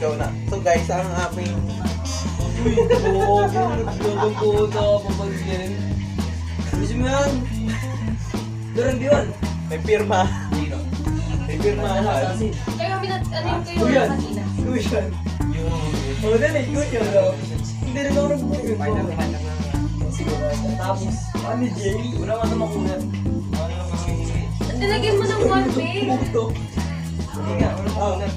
ikaw na. So guys, ang aming Uy, oo, naglulong ko na papagyan. Gusto mo yan? Doon yun. may pirma. Dino. May pirma. Kaya ano yung kayo Kuyan. kanina? Kuyan. Oo, dali, kuyan. Hindi rin ako nagbubuhin. Siguro. Tapos, ano Jay? Wala ka na makunan. Nilagyan mo ng one pay. Hindi nga, wala makunat.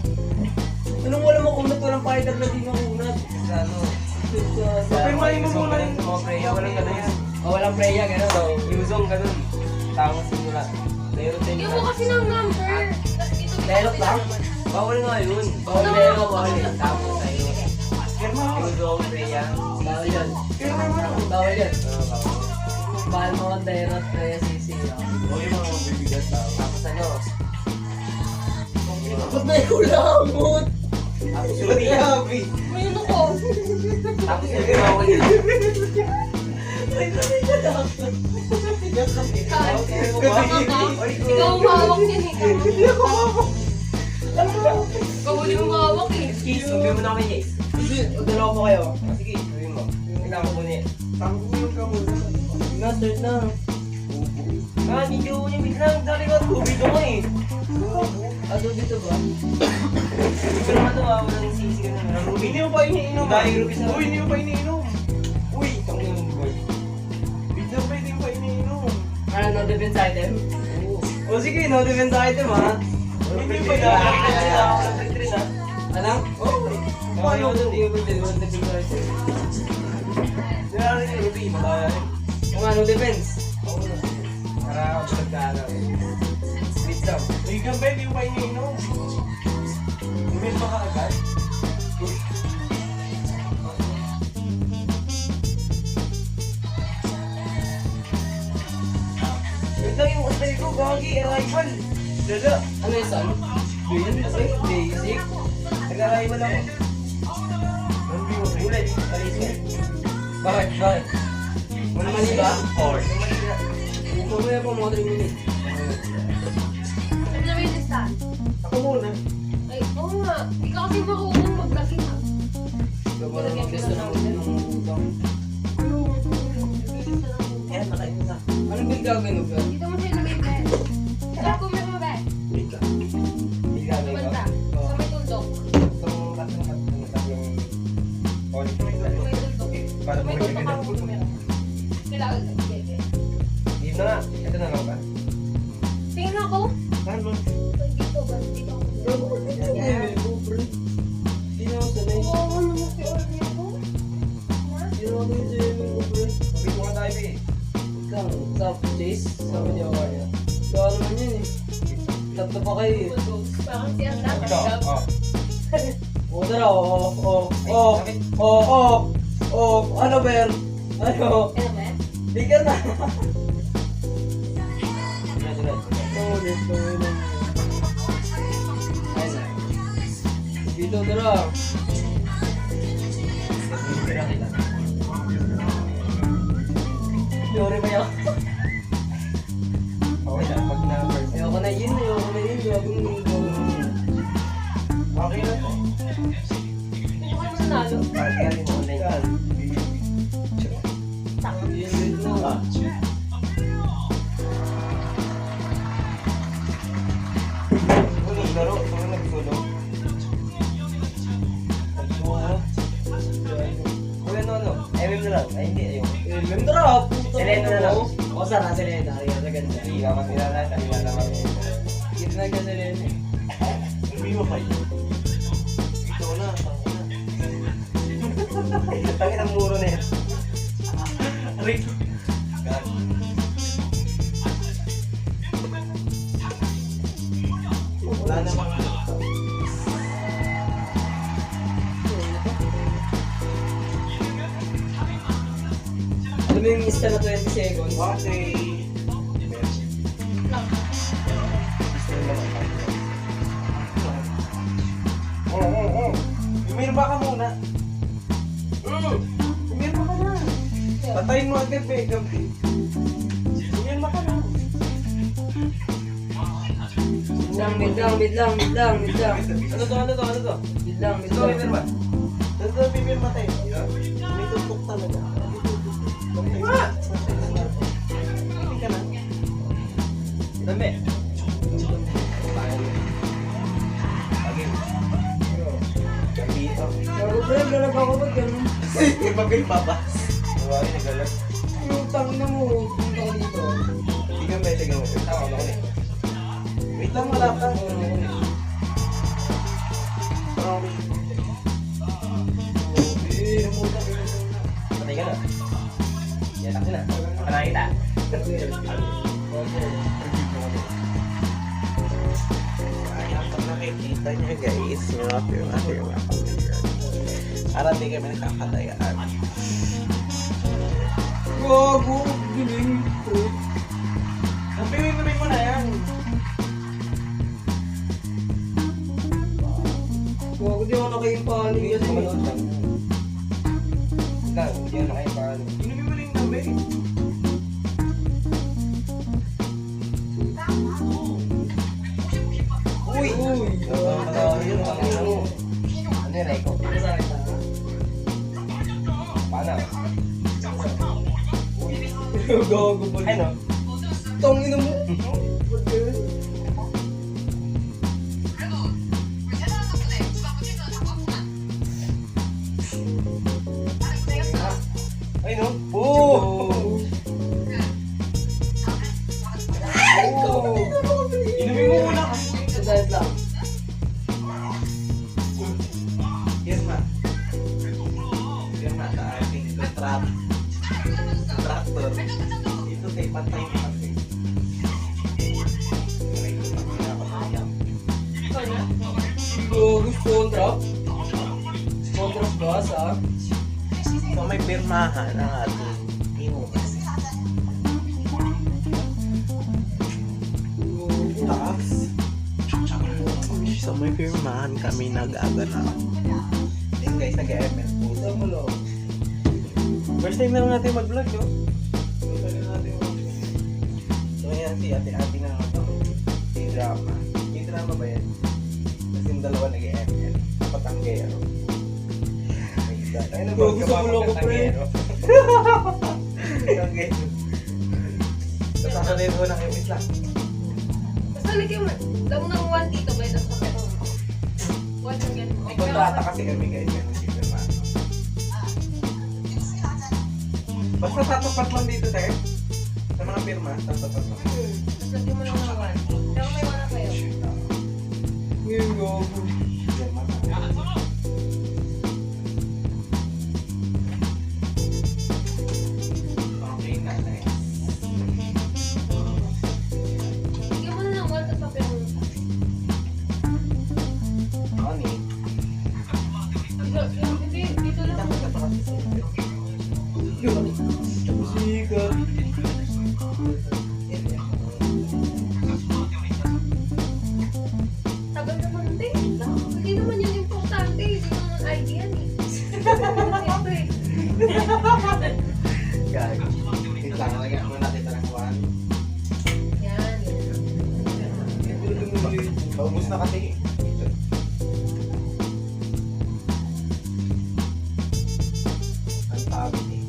Anong wala makunat? Walang fighter na di makunat. Sa ano? Pirmahin mo muna yung mga preya, walang ganun. Walang preya, gano'n. So, yung zone, ganun. Tama simula. Bigyan mo kasi ng number. Tapos ito Lerot lang? Bawal nga yun. Bawal lero, bawal eh. Tapos sa'yo. Pirma ako. Yung zone, preya. Bawal yan. Pirma mo na. Bawal yan. Bawal mo ang lerot, preya, sisi. O yung mga mabibigat tao. Tapos ano? Ba't may kulamot? Tapos yung Grabe. may ano ko. Tapos yung bawal yun. Ikaw ang mahawak niyan eh. Hindi ako mawak. Ikaw huli mo mahawak eh. Kiss, sabihin mo na kami, Jace. Hindi, dalawa po kayo. Sige, sabihin mo. Kailangan ko niya. Tangkulong ka muna. Nga, start na. Ah, hindi ko niya biglang. Dali ka, tubig ako eh. Ah, tubig to ba? Hindi ko naman ito ah, walang sisi ka na. Hindi mo pa iniinom. Dahil rubis na. Uy, hindi mo pa iniinom. Uy, itong yung boy. Bigla pa hindi mo pa iniinom. Ano, no defense item? O sige, no defense item ha. Hindi pa iniinom. Alam? Oo. Paano ko hindi ko defense item? Sinara rin yung Ruby, madaya rin. Kung ano defense? Oo na. Para ako magkano. Wait lang. Uy, gambe, hindi mo pa iniinom. Umin pa ka agad. Wait lang yung style ko, gagi, arrival. Dada. Ano yung son? Basic? Basic? Nag-arrival ako. Hindi mo rin. Ulit, alisip. Bakit? Bakit? Wala mali ba? Or. Mamaya po mga 3 minutes. Ano na may listahan? Ako muna. Ay, oo nga. Ikaw kasi marunong mag-lasing ha. Gawala ng gusto ng utang. Yan, nakain na. Anong bill gagawin mo ba? Dito mo siya ilagay, Ben. Sarap ko meron mo, Ben. Wait lang. Bill gagawin ko? Banda. Sa may tuldok. Itong tatlong all Sa may tuldok. Para Sa may mo tuldok yung ako meron. Kailangan lang. Dito na, ito na lang ba? Tingnan ako. Saan mo? Ay, dito ba? Dito ako. Hindi na ako sanay. Oo, ano mo si Orly ko? Ha? Hindi na ako sanay sa mga pre. Sabi ko nga tayo eh. Ikaw, what's up, Chase? Sabi niya ako kaya. Kaya naman yun eh. Tatlo pa kayo eh. Parang si Anda. Ito. Oh. O tara, ano Ben? Ano? Ano ba? Di ka na. Ulit. Dito tara. Yuri ba yan? Okay lang, pag na-first. Ayoko na yun. Okay na to. Hindi ko naman nanalo. Yan. Ah. Uy, laro. Ito na nagsulo. Uy, ano? MM na lang. Ay, hindi. Ayun. MM tara. Selena na lang. O, sana Selena. Ayan, maganda. Hindi, kapag nilalata, nilalawag. Hindi na ka Selena eh. Hindi mo kayo. Ito na, tangko na. Tangin ang muro na yan. Aray ko. Wala namang Alam mo yung insta na 20 seconds? okay. Oo. Umirma ka muna. Umirma ka na. Patayin mo agad, gabi. Umirma ka na. Mid lang. Ano to? Mid Wait lang, wait Ito, lang. pipirma. Ito, pipirma tayo. May tutok talaga. Hindi ka na. Dami. Kapito. Bago pa yan, galag ako ba ganun? Magpapirma ba? Huwag nagalag. Yung tangin na mo, punta ko dito. Tigan ba, tigan mo. Tama ba ko Wait lang, wala ka. Patay ka na. Yatak na. Patay kita. Pag nakikita nyo guys, yung mga pirma kami yan. Para di kami nakakatayaan. Gago, giling ko. Napiwin mo na yan. Gago, di ako nakaimpanin kasi. Lang, hindi ako nakaimpanin. Inumin mo na yung gabi. Uy! Uy! Ano yun, Aiko? Paano? Gago ba? Ano? Tangin na mo! Ba't yun? Ay no? Oh! Inumin mo muna kasi. Sadayat lang. Pirma. Pirma sa ating tractor. Ito tayo pantay mo kasi. Gago, contract? Contract ba sa? So may pirmahan ang ating inumas. Taas. So may pirmahan kami nag-aganap. Ayun guys, nag-ML po. Ito mo lang. First time na lang natin mag-vlog, no? First time na natin mag-vlog. So ayan si ate-ate na ito. K-drama. K-drama ba yan? Kasi yung dalawa nag-ML. Apat ang gero. My God. Ay, Gago sa ulo ko, pre. Okay. Tapos ako din ko ng imis lang. Basta lagyan mo lang ng 1 dito ba? Tapos kapit mo. 1 lang yan. May kontrata kasi kami guys. Yan ang sipirma. Basta tatapat lang dito tayo. Sa mga pirma, tatapat lang. Tapos lagyan mo lang ng 1. Pero may 1 na kayo. Ngayon, gago. Pirma. Okay na guys. Lagyan mo na ng 1 tapos kapit mo. Ani. Dito lang. Dapat ka pa kasi sa Sikat. Tagal naman din. Hindi naman yun importante. Hindi naman idea eh. Gag. Wait lang, lagyan mo natin ito ng kuhan. Yan. Maubos na kasi. Ang tabi eh.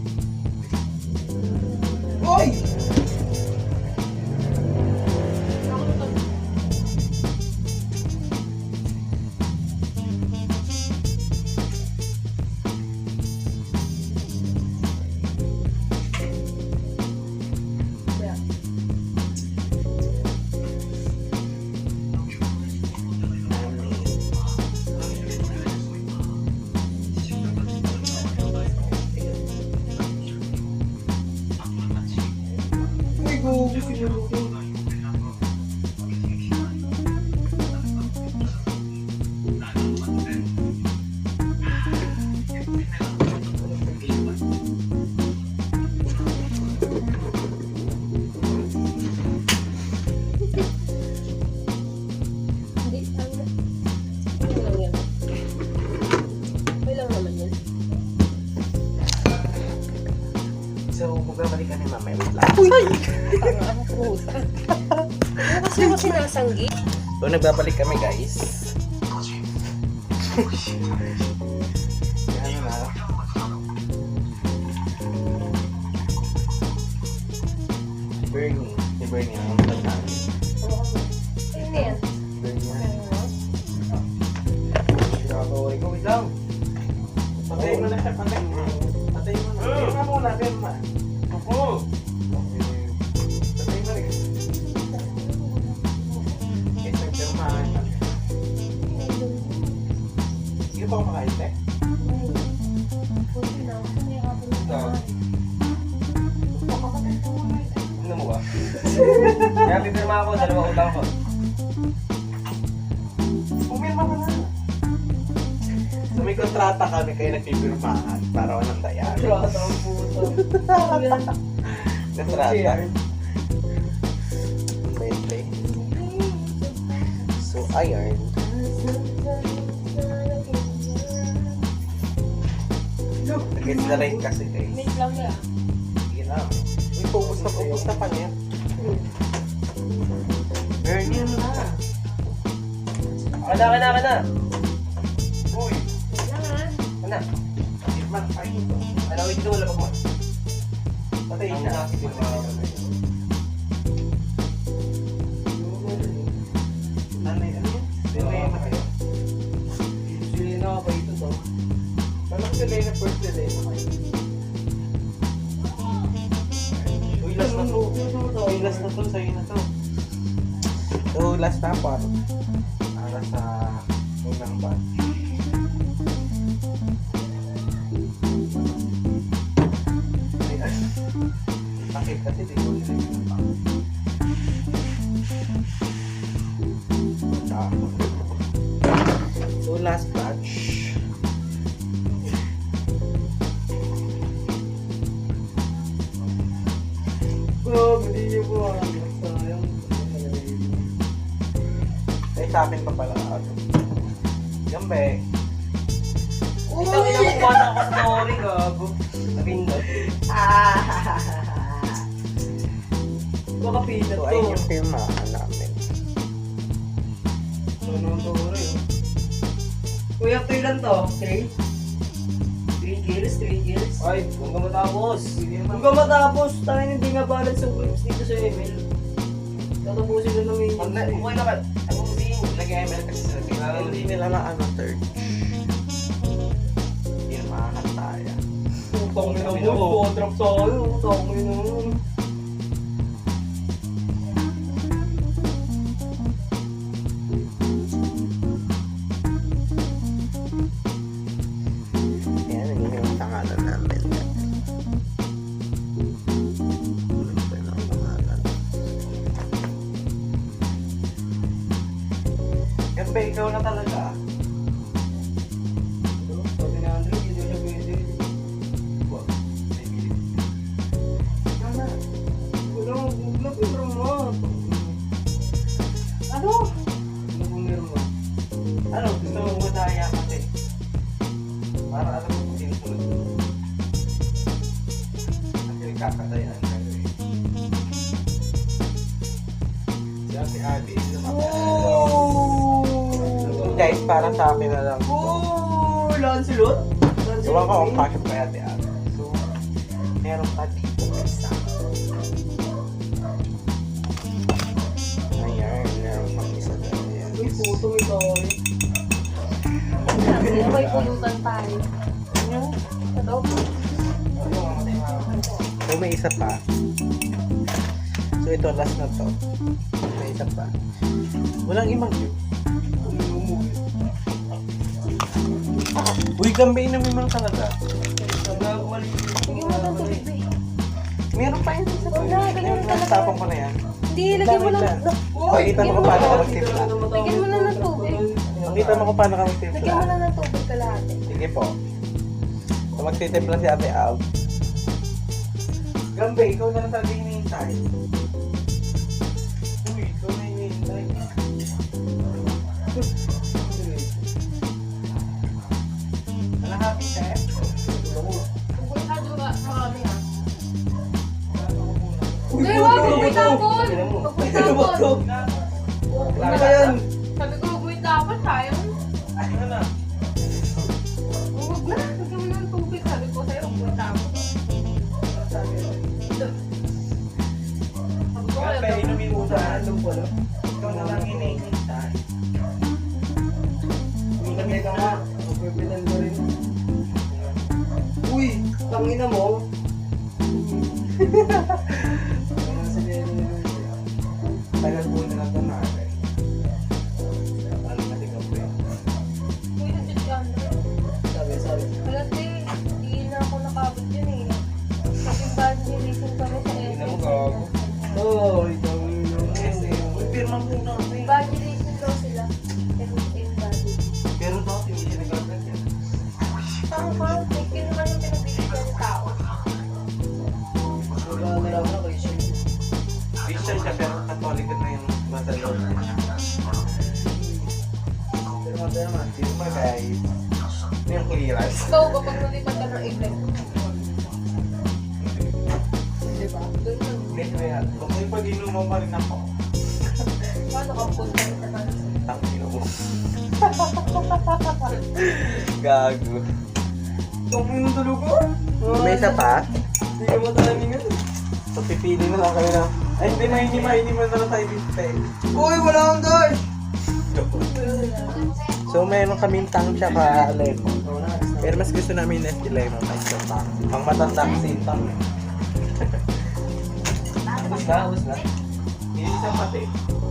Oy! Uy, gago, sinalo ko. Hindi. Okay lang yan. Okay lang naman yan. So, magbabalik ka ni mamaya. Wait lang. Tanga ako puta. Ano kasi mo sinasanggi? So, nagbabalik kami guys. Ano na? Bernie. Si Bernie ang matandaan. Sino yan? Bernie. Nakakaway ko, wait lang. Patay mo na siya, patay mo. Patay mo na. Pirma muna, pirma. Ako. Patay mo rin. Kasi pirmahan ka. Hindi pa kumakain, te? Ano mo ba? Kaya pipirma ako, 2 utang ko. Pumirma ka na. So may kontrata kami kayo nagpipirmahan para walang dayari. Trata ang puto. Kontrata. Mente. So ayun. Nag-gets na rin kasi guys. Wait lang ya. Sige na. Uy, focus na pa niya. Bernie na. Kana na. Uy, Wait lang ha. Kana. man kayo ito. Ano, wait dito, wala pa mo. Patay Ang siya. nakakipirma ako. Nanay, ano yun? Delay na kayo. Sili na ako pa ito to. Paano delay na first delay na kayo? Uy, last na to. Uy, last na to. Sa'yo na to. So, last na part. Para sa unang part. Ay, ay. Bakit kasi di ko nilagay ng pang. So, last batch. Hindi niyo po ang sayang. Ay, sa akin pa pala. Gambe. Ito, inakuha na ako sa story, gago. Napindot. Baka pindot So, to. ayun yung firmahan namin. Ano ang story, oh. Kuya, ito ilan to? 3? 3 kills, 3 kills. Ay, hanggang matapos. Hanggang matapos, tayo hindi nga balance yung clips dito sa email. Tatapusin na namin yun. Okay na ba? Ano mo din? Nag-ML kasi sa akin. Hindi nila na ano, third. Firmahan tayo. Utang mo na mo. Drop tayo. Utang mo na mo. Ayan, yun yung pangalan namin. Ano ba yung pangalan? Gambe, ikaw na talaga. Sabi ni Andre, hindi siya pwede. Ikaw na. Wala pirma. Ano? Wala pirma. Ano? Gusto mo madaya kasi. Para alam mo kung sino sunod mo. Kasi kakadayaan ka rin. Diyan si Ali. Guys, para sa akin na lang. Oh, Lancelot? Gawa ko ang passion kaya Ate Ali. So, meron pa dito isa. Ayan, meron pang isa na yan. Uy, puto may tayo. Sabi na may pulutan tayo. Ano? So, may isa pa. So, ito, last na to. May isa pa. Walang ibang view. Uy, gambe na may mga talaga. Bigyan mo ng tubig, babe. Meron pa yun sa Wala, ganun talaga. Tapon ko na yan. Hindi, lagyan mo lang. Pakita mo kung paano ka magtimpla. Bigyan mo na ng tubig. Pakita mo kung paano ka magtimpla. Lagyan mo na ng tubig kalahati. Sige po. So, magtitimpla si Ate Al. Gambe, ikaw na lang talaga hinihintay. Uy, ikaw na hinihintay. Kalahati ka eh. Pupunta ba sa kami ha? Hindi, wag mo itapon. Wag mo itapon. Ano ba yan? Sabi ko, wag mo itapon tayo. Ano na? tangina mo. Tagal po na lang ito natin. Ano natin ka po yan? Uy, nandyan ka na. Sabi. Wala, te. Hindi na ako nakabot yun eh. Kasi bad relation kami sa Hindi na mo gago. Oo, ito yung Kasi, pirma muna kami. Bad relation daw sila. Pero hindi body. Pero dati hindi siya nagagad yan. Tama ka, tingin naman yung pinagbibigyan ng tao. wala na lang na kayo siya. Christian siya pero Catholic na yung madalaw na. Pero mata naman. Dito pa guys. Ito yung clearance. Ikaw, kapag nalipat ka ng iglesia. Diba? Doon lang. Hindi kaya. Kung may pag-inuman pa rin ako. Paano ka punta sa kanila? Tangin mo. Gago. Tungin ng tulog ko. May isa pa? Hindi ka matalingan. So pipili na lang kayo na. Ay hindi, mahini mo na lang tayo dito eh. Uy, wala akong guys! So meron kaming tang tsaka lemon. Pero mas gusto namin Nestle lemon kaysa tang. Pang matandang sintang. Ubus na. Hindi isang pati.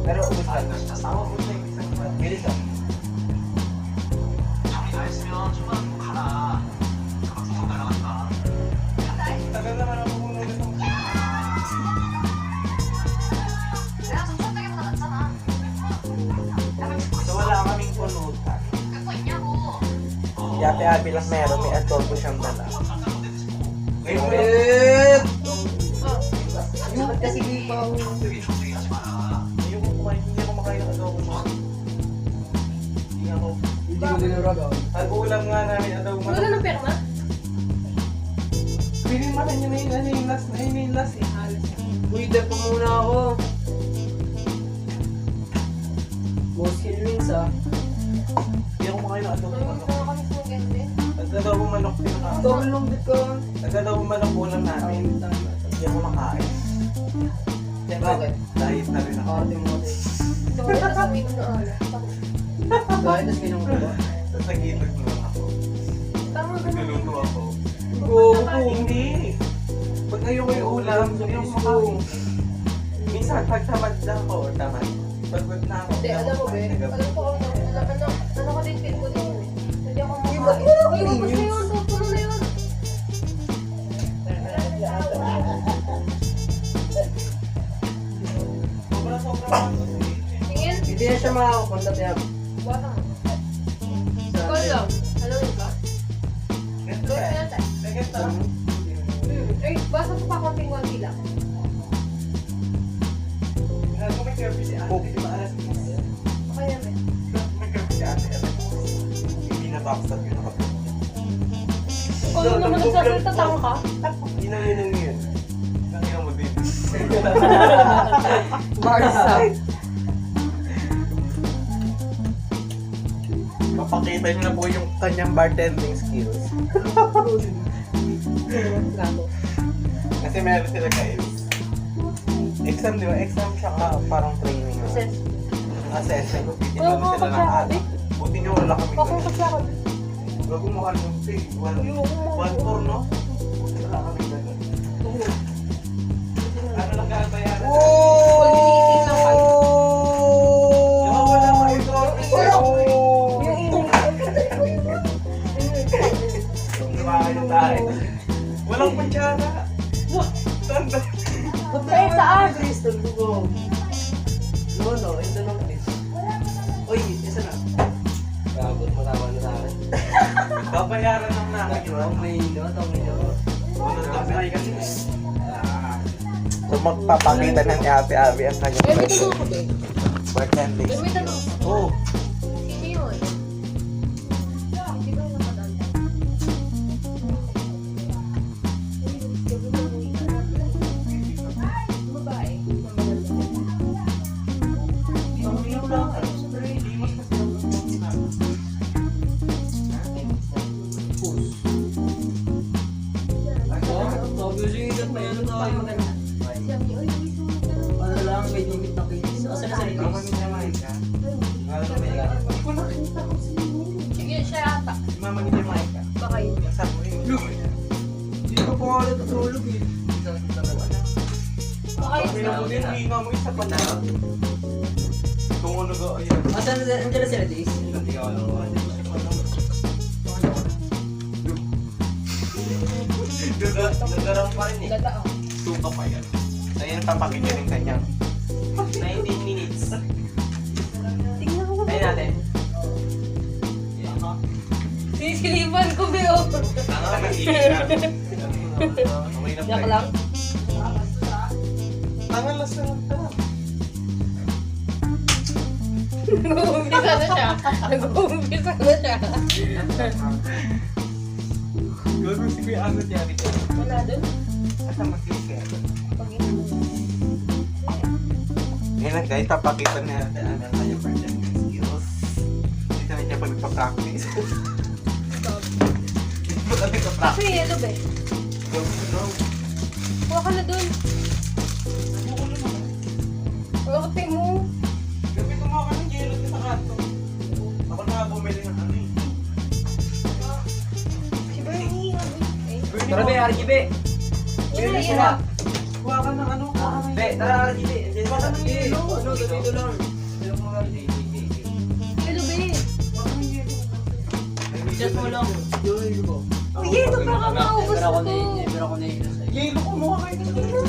Pero ubus na. Tama ubus na yung isang pati. Bilis ah. Tagal naman ako muna ulit ng So wala kaming pulutan. Yapi-yapi lang meron. May adobo siyang dala. Wait! Oh, Yung kasi di pa ako. Hindi ako kumain. Hindi ako makain ng adobo mo. Hindi ako. Hindi ko dinuragaw. Ang ulam nga namin adobo mo. wala ng perma? Pinimahan niyo na yun. Ano yung last na yun? Yung last eh. Uy, dep pa muna ako. Most kill wins ah. Hindi ako makain ng adobo Ay, manok. mga kami sa gende. Nag-adobo manok pinaka. Double long dip ka. Nag-adobo manok ulam namin. Hindi ako makain. Bakit? Diet na rin ako. Arte mo din. So, wala sa minum na ala. Dahil tas ginang ko ba? Tapos nag-iitog na lang ako. Tama ba na? Nagluluto ako. Oo. Hindi. Pag ayoko yung ulam, hindi ako makain. Minsan, pag tamad na ako, or tamad. Pagod na ako. Hindi, alam mo ba? Nag- Alam ko kung ano ko din, feel ko din yun eh. Hindi ako Ba't makain. wala ka Uy, din ubos na yun? yun. Puno na yun. Sobra-sobra ako. Tingin. Hindi na siya makakapunta tiyak. Bata mo. Ikaw lang. Alam mo ba? Ganito Gawin eh. na tayo. Ganito. Ay, basa ko pa konting wagi lang. Kung may curfew si ate, di ba alas 10? Okay yan eh. May curfew si ate, alas 10. Hindi na backstab yun ako. Ikaw lang naman nagsasalita, tama ka? Inang yun. Nakita mo din. Barsa. Papakita niyo na po yung kanyang bartending skills. Kasi meron sila guys. Exam, di ba? Exam tsaka parang training. Assess. Assessment. Wala Titignan ko sila ng kasi alak. Buti nyo wala kami Bakit kasi ako? Bago mo kami pay. One four, no? Wala kami ganun. Ano lang kakabayaran? Di ba wala ka ito? Kumain tayo. Walang kutsara. Tanda. Eh, saan? Crystal ko. No, ito lang please. Uy, isa na. Gabot mo tama na sa akin. Babayaran lang namin yun. Tong Unang gabi kasi. So magpapakita ng Abi ang kanyang Eh, may tanong ko ba? bartending Eh, may tanong. skills. Oh, Sino yun? Hindi ko nakadaan. Babae. Ano lang, may limit na kinis. Asan na sa linis? Sige, siya ata. Mama ni Jamaica. Baka yun. Sabi ko yun. pa nga natutulog eh. Baka Sabi na mo din, hina mo isa pa na. Kung ano ga, ayan. Asan na sila, Jace? Hindi ka alam. Nagarang pa rin eh. Gata, oh. Suka pa yan. Ayan, papakita rin kanyang. 19 minutes. Tingnan ko Ayun ba? natin. Sisilipan ko, Beo. Tanga ka iiyak. Okay na Yak lang. Tanga lang sa tanga. Nag-uumpisa na siya. Nag-uumpisa na siya. Gagawin si Kuya Agot yan ito. Wala dun. Asa mag-isip kaya? Pag ino. Ngayon lang guys, papakita na natin ang kanyang bartending skills. Dito na niya pa nagpa-practice. Dito na nagpa-practice. Kasi, ano ba? Huwag ka na dun. Huwag mo. Gabi gumawa ka ng yelo sa kanto. Ako na bumili ng ano eh. Si Bernie. Tara be, RGB. Yun na, Yun yun na. na. Kuha ka ng ano, kuha ka ng Be, tara RGB. Andiyan Baka sa ng yelo. Ano, dito lang. Dito mo lang. Hello, be. Kuha ka ng yelo. Chat mo lang. Uy, ito baka maubos na to. Pero ako na yun. Yelo ko, mukha kayo ng yelo.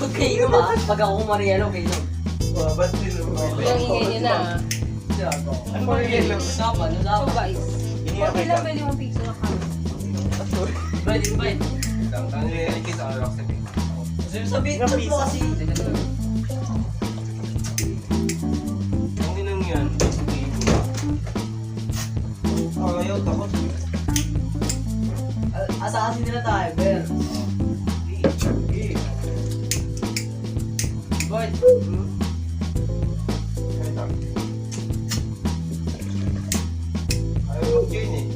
Okay, yun ba? Pag ako kumarielo, okay yun. Ba't sila bumili? Yung ingay niya na. Ano ba yung yelo? Usapan, So, usapan. guys. Iniyak Pag ilang ka. pwede mong pizza na kami. Invite, invite. Ang nililikit ang rock sa pink. Sabihin mo kasi. Ang inang yan. Ayaw, tapos. Asa kasi nila tayo, Ber. Invite. Ayaw mag-join eh.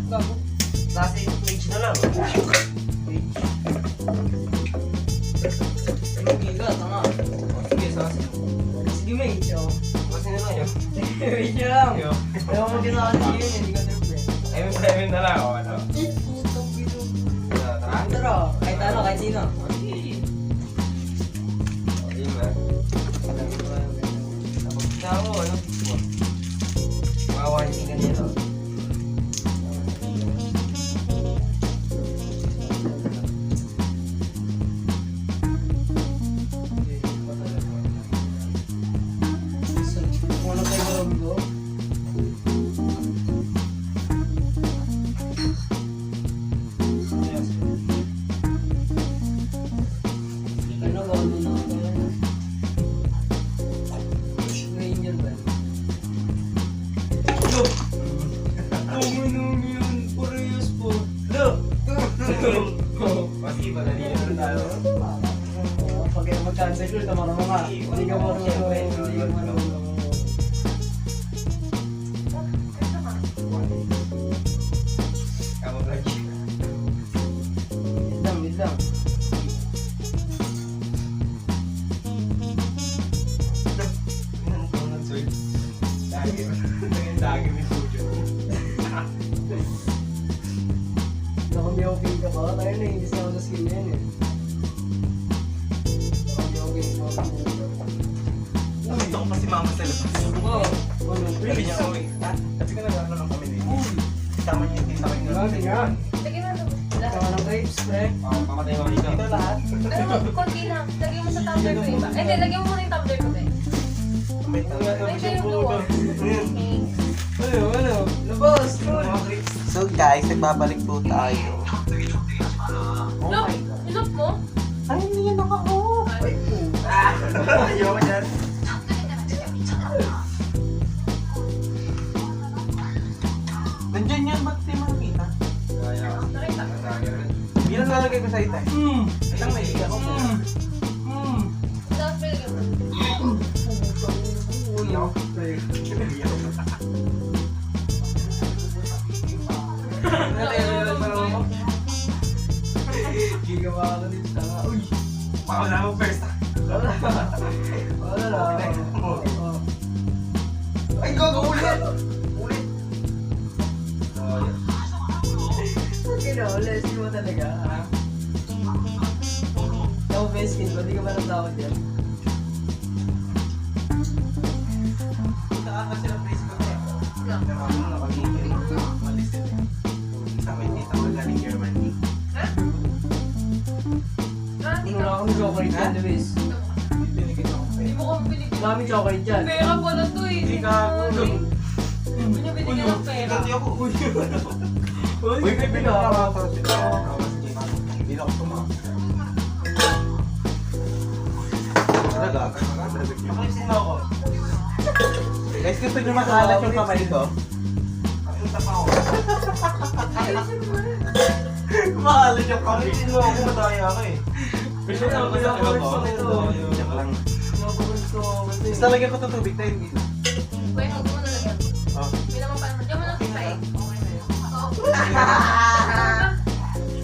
Bago. Nasa page na lang. Anong giga? Tanga. Sige, sasi. Sige, mate. Oh. Kasi nila yun. Wait nyo lang. Ayaw mo ginasa yun, hindi ka triple. Ay, may premium na lang. O, ano? Tara. Tara, kahit ano, kahit sino. Ayun ba? Tapos na ako, ano? Mawawanin ka nito. Wala tayo gawin ko. Ano ba? Ano na? Ranger ba? Look! Uminom yun. Puriyos po. Look! Masiba na niya na tayo. Pag mag-cancel yun, tamarama ka. Hindi ka marunong. Hindi ka marunong. Kamu lagi. Wait lang, wait lang. Dagi may studio. Nakamiyoping ka ba? Tayo na, hindi sa skill na yun eh. Nakamiyoping ka ba? Gusto ko pa si mama sa labas. Oo. Ano, Sabi niya, please? uy, kasi ka nag-ano lang kami dito. Tama niya yung tita ko yung Lagi nga. Lagyan mo na. Tama ng grapes, pre. Pamatay mo dito. Dito lahat. Ano, konti lang. Lagyan mo sa tumbler ko iba. Hindi, lagyan mo muna yung tumbler ko, be. May tanga Ay, siya yung blue one. Ano? Labas, tol. So guys, nagbabalik po tayo. Look! Look mo? Ay, hindi yan naka-off. Ay, Ayaw ko dyan. Nandiyan yan, ba't di makita? nakita. Bilang lalagay ko sa itay. Isang may iya ko po. Tapos pwede mo. Iyo. Gigawa ka din sa uy. Pakawala mo first. Wala lang. Oo. dyan, Luis. Binigyan ako Hindi pera. mo ko binigyan. Dami chocolate dyan. Pera pala to eh. Hindi ka, ulo. Hindi niya binigyan ng pera. Hindi ako. Uy, Uy, bibili ka. ako. Hindi na ako tumakas. Talaga? Makalisin mo ako. Guys, gusto nyo makalat yung kamay ko? Papunta pa ako. Ayusin mo na. Makalat yung kamay Makalisin mo ako, mataya ka eh. Gusto nyo ako sa ano ko? Joke lang. Nababalis ko kasi. Gusto lagyan ko itong tubig tayo, hindi na. Kuya, huwag mo na lagyan. Oh. Hindi naman pa naman. Diyan mo lang kita eh. Oo.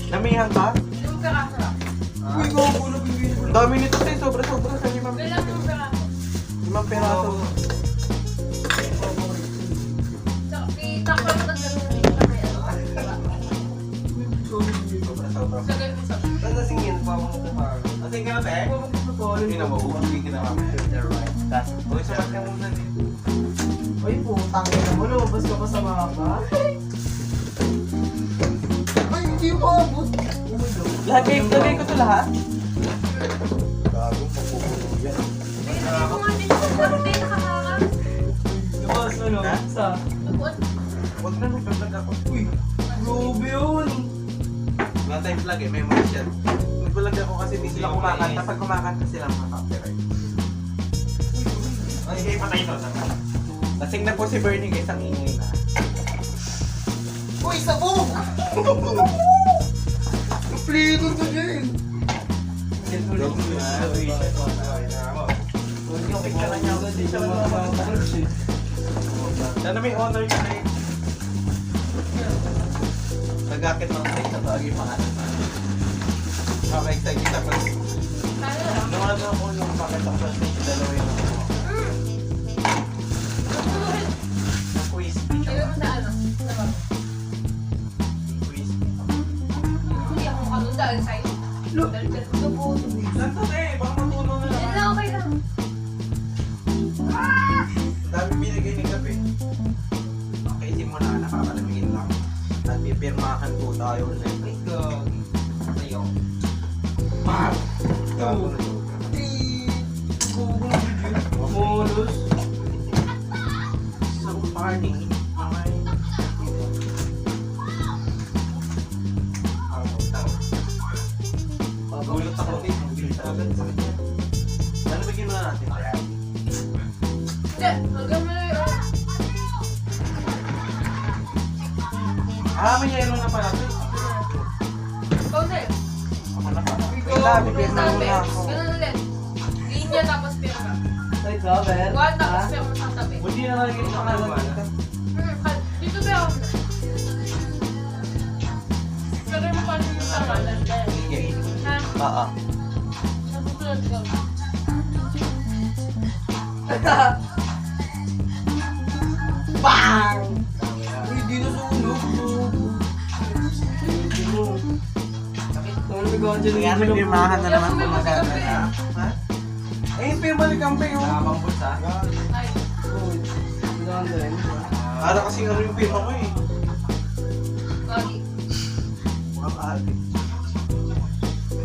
Namihan ka? Hindi mo pera ka. Uy, gawagulog yung video. Ang dami nito tayo, sobra-sobra sa 5 Bilang mo pera. 5 peraso. Tsaka, kita ko lang ng ganun yung kamay. Sobra-sobra. Lagay mo sa... Kasi singin, papunta pa ako. Asing ka na tayo? Papunta pa ako. Hindi na mabubugbig ka na kami. Uy, sabat ka muna dito. Uy, putang ina mo, lumabas ka pa sa mapa. Ay, hindi mo abot. Oh my God. Lagay ko ito lahat? Gago, mapupulo yan. Hindi mo nga din sa hindi nakakakas. Lumabas ano? Ha? Sa? Lupot. Huwag na, nagbablog ako. Uy, grabe yun. Wala tayong vlog eh, may mga shit. Nagbablog ako kasi hindi sila kumakanta. Pag kumakanta sila, makaka-copyright. Ay, kayo patay ito. Lasing na po si Bernie guys, ang ingay na. Uy, sabog! Plito ko dyan. Huwag yung picture na niya agad, di siya makakapag-approach eh. Sana may honor ka na eh. Nag-akit ng stage na tawag yung pangalan. Okay, excited ako. Kaya lang. Nung ano ako yung pakit ako sa stage, dalawa yung ako. Yung quiz. Sabi mo sa ano? Sa baba. Yung quiz. Hindi ako makanood dahil sa'yo. Dahil ka lupot. Lanto eh, baka matulong na Yan lang. lang, okay lang. Ang dami binigay ni Gabi. Okay, simula na, nakakalamigin lang. At pipirmahan po tayo ulit. Ayaw. Bam! Gago na to. Molos. Sa party. Okay. Gulot ako din. Gulot ako din. Ano ba ginawa natin? Hindi, hanggang mo na yun. May yelo na pala. Ikaw na yun. Ako na pala. Ikaw, Wait lang, bibirma Sabi, muna ako. ganun ulit. Linya tapos pirma. Side cover. One tapos pirma sa tabi. Buti na lang yung pangalan dito. Dito ba ako? Lagay mo pa rin yung pangalan. Sige. Ha? Oo. Sa susunod ko. Bang! Uy, di na sunog. Kaya nagpirmahan na naman kung magana na. Ha? Eh, pirma ni Kampe yung... Nakabangkot sa? Ay. Para kasi ano yung pirma ko eh. Lagi. Mga kaali.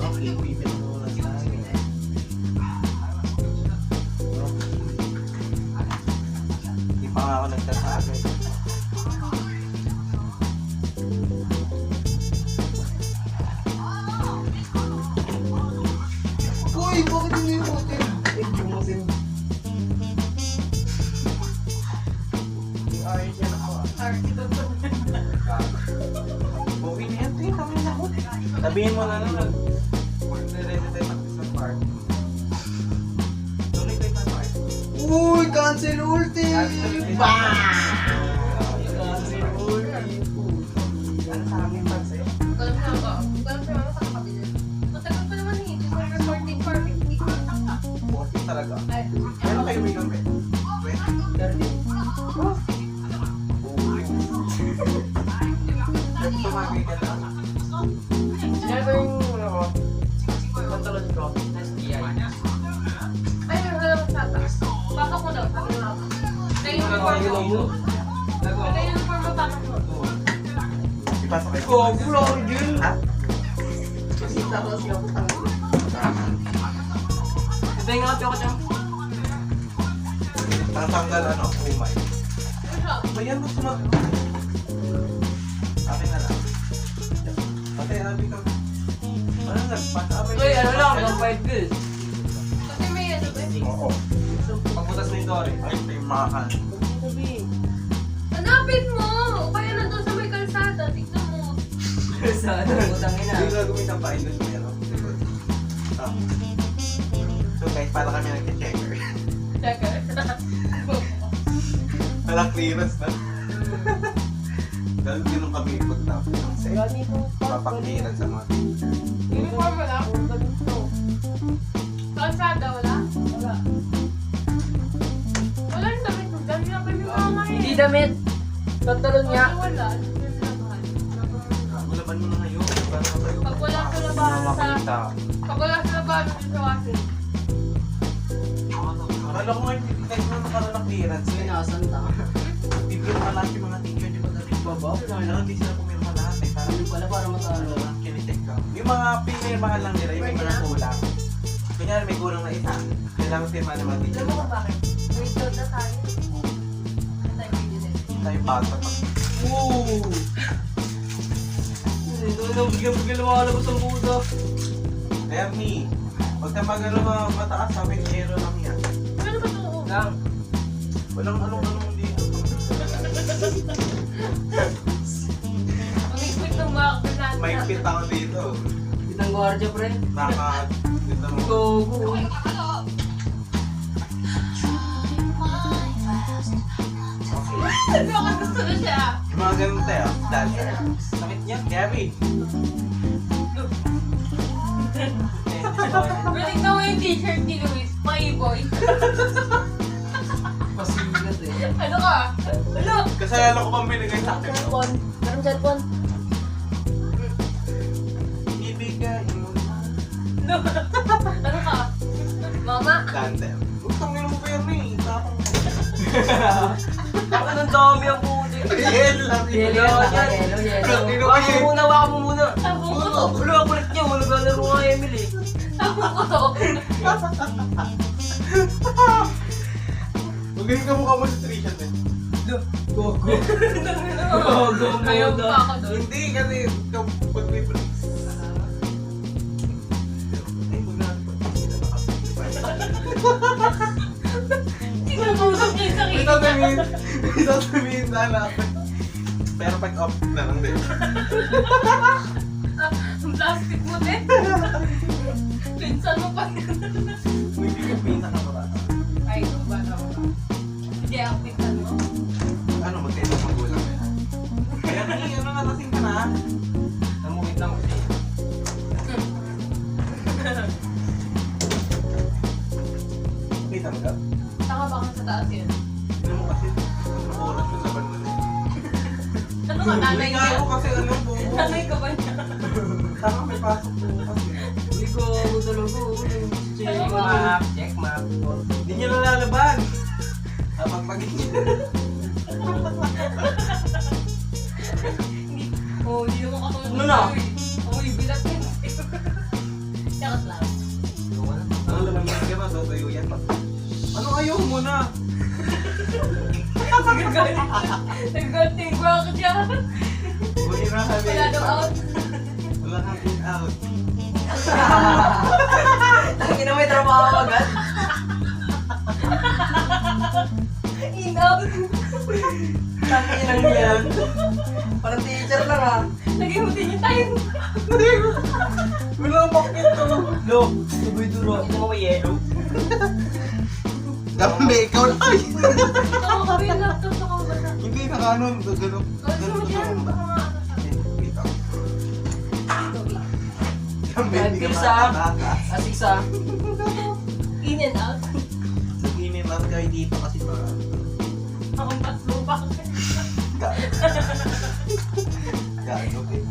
Okay, pipin mo muna sa akin. Hindi pa nga ako nagtatagay. Uy, bakit hindi yung hotel? Yung hotel. Ay, yan ako. Okay na yan, tayo. Tama na ako. Sabihin mo na lang. Ready tayo mag-isang part. Tuloy tayo sa part. Uy, cancel ulti! Bang! Cancel ulti. Ano sa amin pa sa'yo? Galang na ako. Galang na ako sa kabila. Matagal pa naman eh. December 14 for 50. 40 talaga. Ay. Meron kayo may gamit? 20? Tumagay ka lang. Never yung ano ko. Pantalon ko. SBI. Ay, wala mo sa taas. Pasok mo daw. Sabi mo. Kaya yung uniform mo. Kaya yung uniform mo, pasok mo. Ipasok kayo. Gogo lang yun. Ha? Kasi tapos yung putang. Ito yung ako dyan. Tatanggal ano, umay. Bayan mo sumat. Akin na lang. Ate, sabi ko. Ano nagpasabay? Uy, ano lang, yung 5 girls. Kasi may ano ba? Oo. Pagbutas na yung Dory. Ay, may mahal. Hanapin mo! O kaya nandun sa may kalsada. Tignan mo. Sa ano, utang ina. Hindi gagawin ng pain doon. Pero, so guys, para kami nag-checker. Checker. Wala clearance na. Dahil ganun kami pagtapos ng set. Papakliran sa mga Uniform wala? Kalsada wala? Wala. Wala rin damit mo. Dami na kami mama eh. Hindi damit. Pantalon niya. Kasi wala. Gulaban mo na ngayon. Para tayo. Pag wala sa labahan sa... Pag wala sa labahan dito sa wasin. Akala ko nga hindi kahit na nakaroon ng clearance. Sinasan ta. Pipirma lahat yung mga teacher, di ba dali? Baba. Kailangan hindi sila pumirma lahat eh. Parang Ano pala para matalo. kinitek ka. Yung mga pinirmahan lang nila, yung may mga kulang. Kunyari may kulang na isa. Kailangan pirma ng mga teacher. Alam mo kung bakit? Wait, doon na tayo. Tayo bibili. Tayo bata pa. Woo! Ito na, bigyan lumalabas ang buda. Ernie, huwag ka mag-ano mataas sa aero lang yan. Ano ba ito? Lang. Walang anong-anong dito. Mag-expect ng mga natin. May fit ako dito. Kitang gwardiya, pre. Naka, dito mo. Gogo. Ano ka gusto na siya? Yung mga ganun tayo. Dancer. Sakit niya, Gabby. Pero tignan mo yung t-shirt ni Luis. Playboy. Pasigat eh. Ano ka? Ano? Kasalanan ko bang binigay sa akin? Cellphone. Meron cellphone. Ibigay mo na. Ano ka? Mama? Dancer. Huwag kang mo pa yan eh. Tapang. Ako ng dami ang puti. Yelo lang. Yelo, yelo, yelo. Waka mo muna, waka mo muna. Sabong ko to. Ulo, ang kulit niyo. Naglalaro nga Emily. Sabong ko to. Magaling ka mukha mo sa Trisha eh. Gogo. Gogo. Ayaw pa ako doon. Hindi kasi ikaw pag may breaks. Ay, huwag na sila Sinususok niya yung sarili. Ito sabihin sana ako. Pero pag off na lang din. Ang plastic mo din. Pinsan mo pa. Hindi ka pinakamarata. Ay, ito ba na ako? Hindi ako pinsan mo. Ano, magkaiba magulang mo yan? Kaya ano natasing ka na? Namuhit lang kasi. Kita mo ka? Taka ba ka sa taas yun? Hindi mo kasi ano oras yung laban mo na yun. Ano ka, nanay Uy, niya? gago kasi ano po. Nanay ka ba niya? Tama may pasok po kasi. Hindi ko talaga. Ano ba? Map, check map. Hindi niya nalalaban. Habang pag-ibig. Oo, hindi naman katulad Ano na? Oo, ibilat yun. Charot lang. Ano naman yung gama? Tatayo yan. Ano ayaw mo na? Nag-gunting work dyan. Uy na kami. Wala daw out. Wala kang in out. Tangin na may trabaho agad. In out. Tangin lang yan. Parang teacher lang ah. Naging mutin yung time. Wala akong bakit to. Lo, tuboy duro. Ito mo may yellow. Gambe, ikaw na. Ay! Ako ka ba yung laptop sa kabata? Hindi na kanon. Ganun. Gusto mo dyan? Baka mga ano siya. Wait ako. Gambe, Five hindi ka pills, ah. makakataas. Asik sa. In and out. Sabihin lang kayo dito kasi mga Akong patlo pa. gaano okay.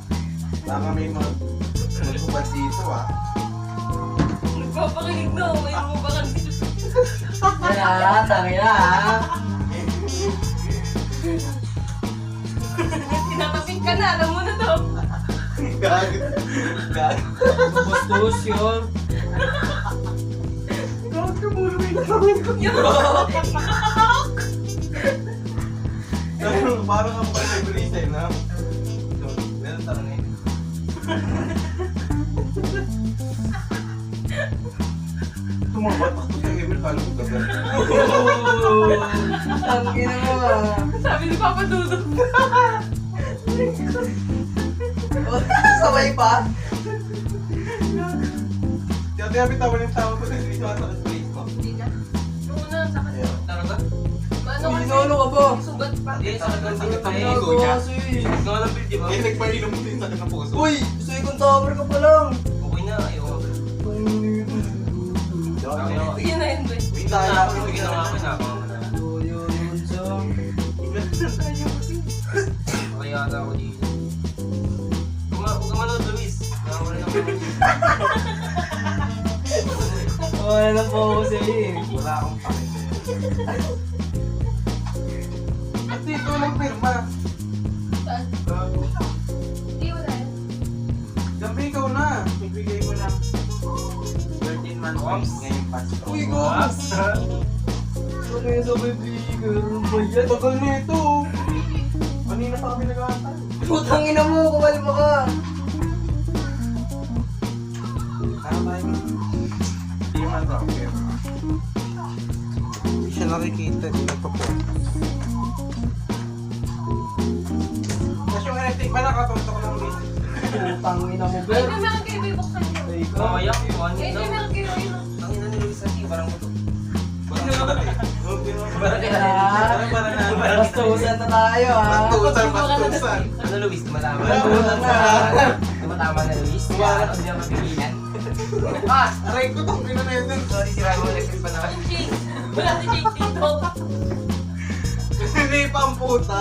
Baka may magkubad dito ah. Nagpapakinig na. May mo ba kan dito? Yan ah, tangin na ah. Tinatapin ka na. Alam mo na to. Gago. Gago. Bastos yun. Gago Parang ako kayo nag-release eh, no? So, meron tanong eh. Tumabat ako sa Emil, paano ko gagawin? Ang ina mo ah. Sabi ni Papa Dudu. Sabay pa? Kaya bitawan yung tama ko kasi sa face ko. Hindi na. Yung una, sakit. Talaga? Ano kasi? Sino ka ba? Sugat pa. Hindi, sakit ng sakit ng Ano puso niya. kasi? Ikaw lang, di ba? Eh, nagpainom mo din sakit ng puso. Uy! Gusto ikong tower ka pa lang. Okay na, ayaw. Sige na yun, boy. Wait, tayo ako. Bigyan na ako na ako. Yun sa... Kaya ata ako dito. Huwag ka manood, Luis. Nakawala na ako. Wala na po ako sa'yo eh. Wala akong pakit. At dito lang pirma. Saan? Hindi, wala yan. Gabi ikaw na. Bibigay ko na 13 months ngayong Pasko. Uy, go! Ano yung sabay bigger? Ano ba yan? Tagal na ito. Kanina pa kami nag-aantay. Putang ina mo, kumalma ka! Ano tayo? Hindi man raw, pero hindi siya nakikita, hindi nagpa-focus. Tapos yung NFT ba nakatutok ng list? Putang ina mo, Ay, Ber! may meron kayo, may buksan nyo. Ay, ka! Mayak yung Eh, may meron kayo, ayun. Ang ina ni Luis Ati, parang muto. Bastusan na tayo ah! Bastusan. Ano Luis, tumalaman? Bastusan na! Tumatama na Luis? Ano siya mapigilan? Ah! Aray ko tong ina na yun. Sorry, sira mo electric pa naman. Yung Jake. Wala si Jake dito. Hindi pa ang puta.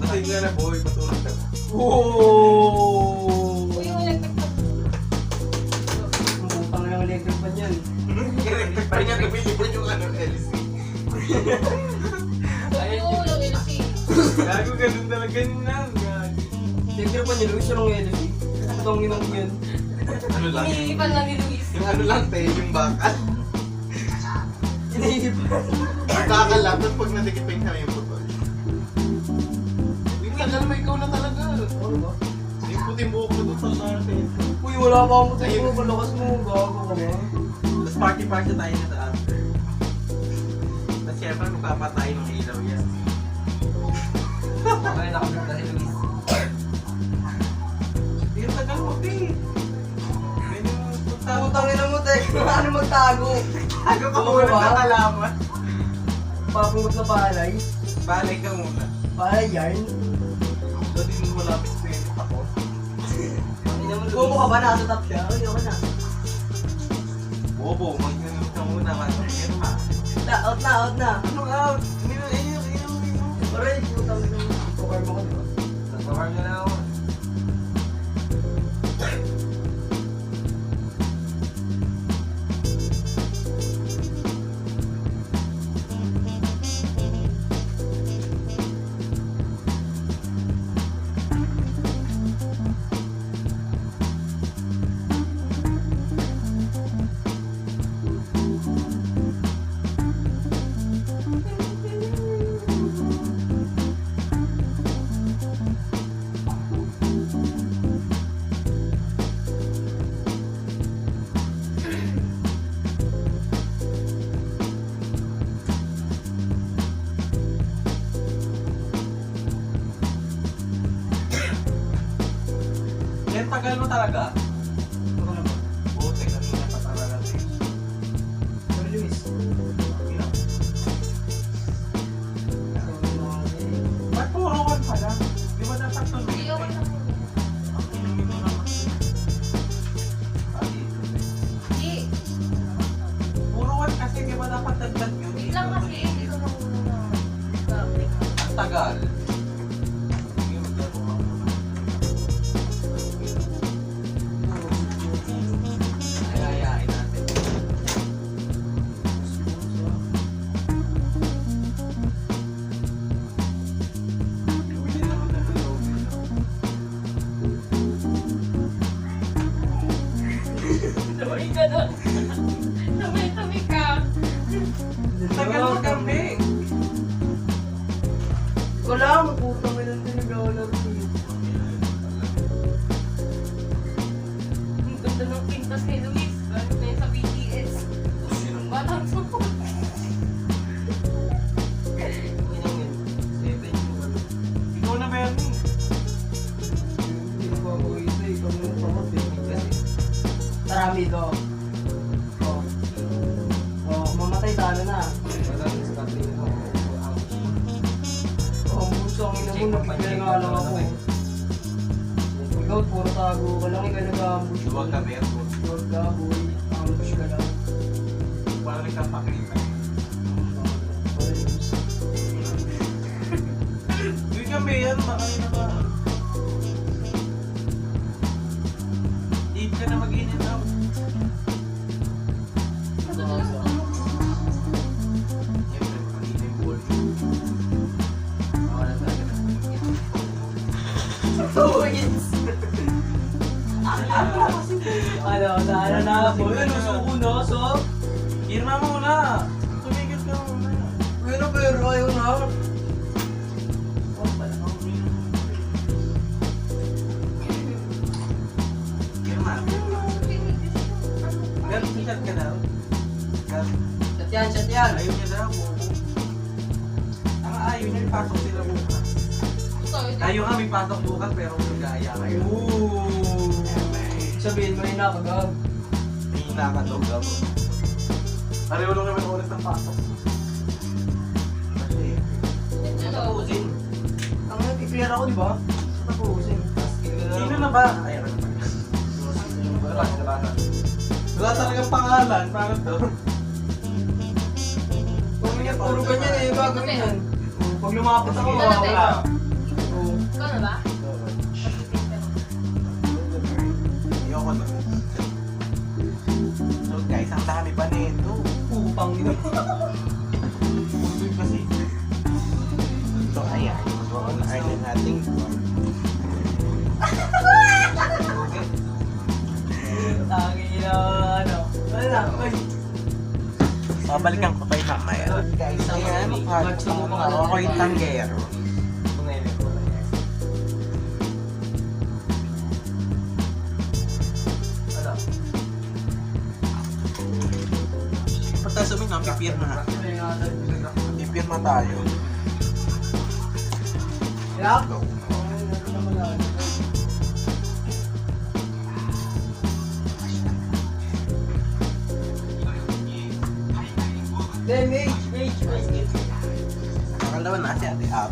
Kasi nga na boy, matulog ka na. Oh! Uy, yung electric pa. Putang ina yung electric pan yan. Pa niya nabilibon yung ano, LC. Ayun, walang LC. Gago, ganun talaga ganun na. Electric pan yan, Luis, yung LC. Putang ina mo yan. Ano lang? Iniipan lang ni Luis. Yung ano lang, te, yung bakal. Iniipan. Nakakalap, tapos pag nadikit pa yung kami yung putol. Yung tagal mo, ikaw na talaga. Ano ba? Yung puting buhok mo doon sa natin. Uy, wala pa akong puti mo. Palakas mo. Gago ka ba? Tapos party-party tayo na sa after. Tapos syempre, magpapatay ng ilaw yan. Okay, nakabit na si Luis. Yung tagal mo, te. Pwede mo punta. Putang ina mo, tek. Ano magtago? Ako ka Oo muna ba? sa kalaman. Papungot na palay. Balay ka muna. Palay yarn. Dati mo malapit ko yung ako. Bobo ka ba? Nasa top siya? Ay, ako na. Bobo, mag-ganun ka muna. Ano ka? Out na, out na. Ano out? Hindi na, ayun. Aray, putang ina mo. Pokar mo ka, di ba? Nagpapar na lang ako. Yan, tagal mo talaga. Ano na ba? Buti, kanina pa talaga. Pero Luis. Ba't puro one pa lang? Di ba dapat to? Hindi ako na. Ang inumin mo naman. Hindi. Puro one kasi, di ba dapat dagdag yun? Wait lang kasi, hindi ko marunong na. Ang tagal. Sige, maglaro ka. Ayayain natin. Hindi naman nalulog. Sabay ka doon. dito. Oh. Oh, mamatay talo na. Oh, buso ang ina mo, napigil nga lang ako. Ikaw, puro tago ka lang, ikaw nag-ambush. Huwag ka, Berto. Huwag ka, boy. Ambush ka lang. Wala rin kang pakita. Uy kami, ano ba? Kanina ba? Di ka na mag-init out. Siyempre, kanina yung ball. Wala talaga na. Ano na, boy? Ano, suko na, so? Irma muna! Tumigil ka muna. Pero ayaw na. Irma. Gan, chat ka daw. Gan. Chat yan. Ayaw niya daw. Ang ayaw niya, ipasok sila bukas. Ayaw nga, may pasok bukas pero magaya kayo. Sabihin mo yun na, kagab. May nakatog daw. Pareho lang naman oras ng pasok. Kasi, tapusin. Ang nag-clear ako, di ba? Tapusin. Sino na ba? Ayan na ba? Wala talagang pangalan. Bakit to? Kung yan, puro ganyan eh, gagawin yan. Pag lumapit ako, wala. Oo. Ikaw na ba? Ayoko na. So guys, ang dami pa nito. Pupang ina. Uy kasi. So ayan, doon ay nating Tangi na, ano. Wala, ay. babalikan ko kayo mamaya. Guys, ayan, ako yung tanggero. Pagkasumin na, pipirma na. Pipirma tayo. Yak? Mage. Nakalawan na si Ate Ab.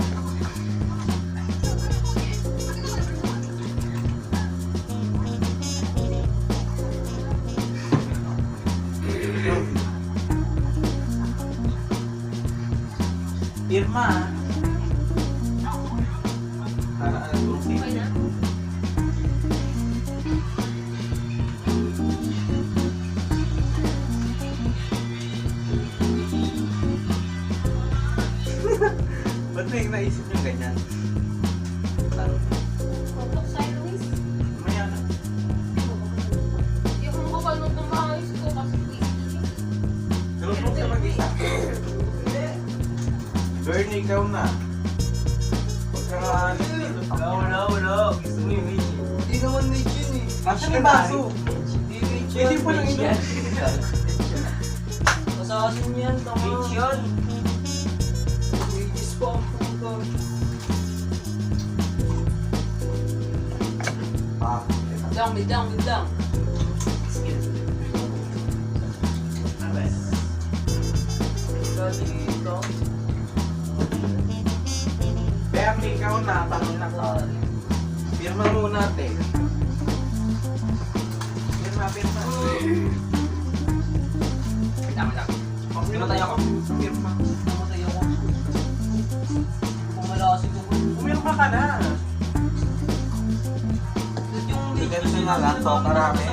Irma. Para ano Okay na? Ba't may naisip yung ganyan? Tutok sa'yo, Luis. Maya na. Yung mga kapal nung tumaayos ko kasi Pero kung ka mag-isa. Bernie, ikaw na. Huwag ka nga dito. Wala. Gusto mo yung mage. Hindi naman mage yun eh. Asan yung baso? Hindi mage Hindi po lang ino. Masasin yan, tama. Mage yun. Mages pa ang puto. Bidang. Dito. Bernie, ikaw na. Tanong na ka. Pirma muna natin. Pirma. Pinatay ako. Pirma. Pumatay ako. Pumalasin ako. Pumirma ka na. Ganun na lang to, karami.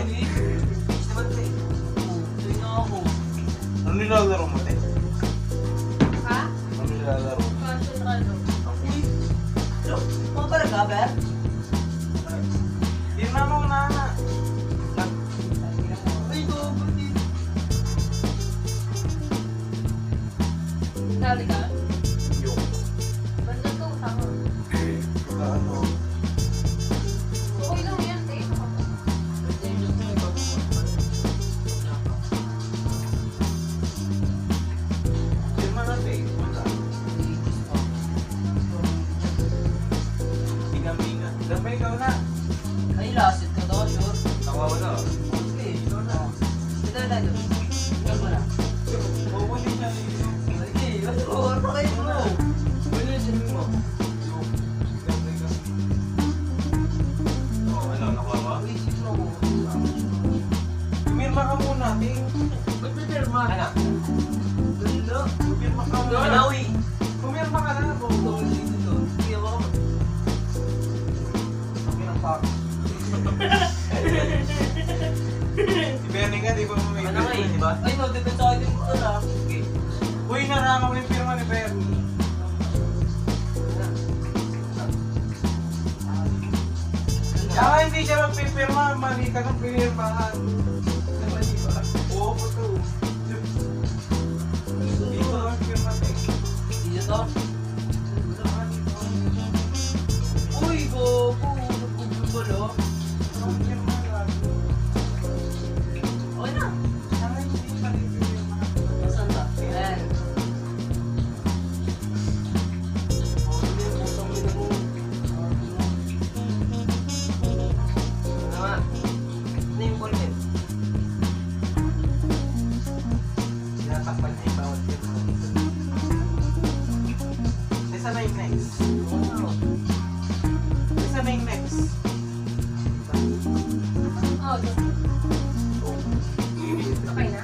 Ano nilalaro mo, te? Ha? Ano nilalaro? Fashion rado. Mga talaga, Ber? Pirma muna na. Ay, gogo dito. Dali ka? Yung. Banda to, tama. Ano? Okay lang yan, eh. Pirma na, te. Wala. Binga. Dapat ikaw na. Ay, lasit ka daw, sure. Nakawala. Okay, sure na. nga, di ba mo may Ano nga eh? di ba? Ay, no, dito sa akin ito na. Okay. Uy, narangaw yung pirma ni Bernie. Tsaka hindi siya magpipirma, mali ka ng pinirmahan. Mali ba? Oo, puto. Dito ang pirma tayo. Dito to. Uy, gogo. Nagbubulo. Ang pirma lang. Okay na. Tsaka hindi siya pipirma. Nasaan ba? Ayan. Oh, hindi. Putang ina mo. Ano nga? Ano yung ball pen? Tinatakpan niya yung bawat pirma. Isa na yung next. Ano? Isa na yung next. Oh, okay na.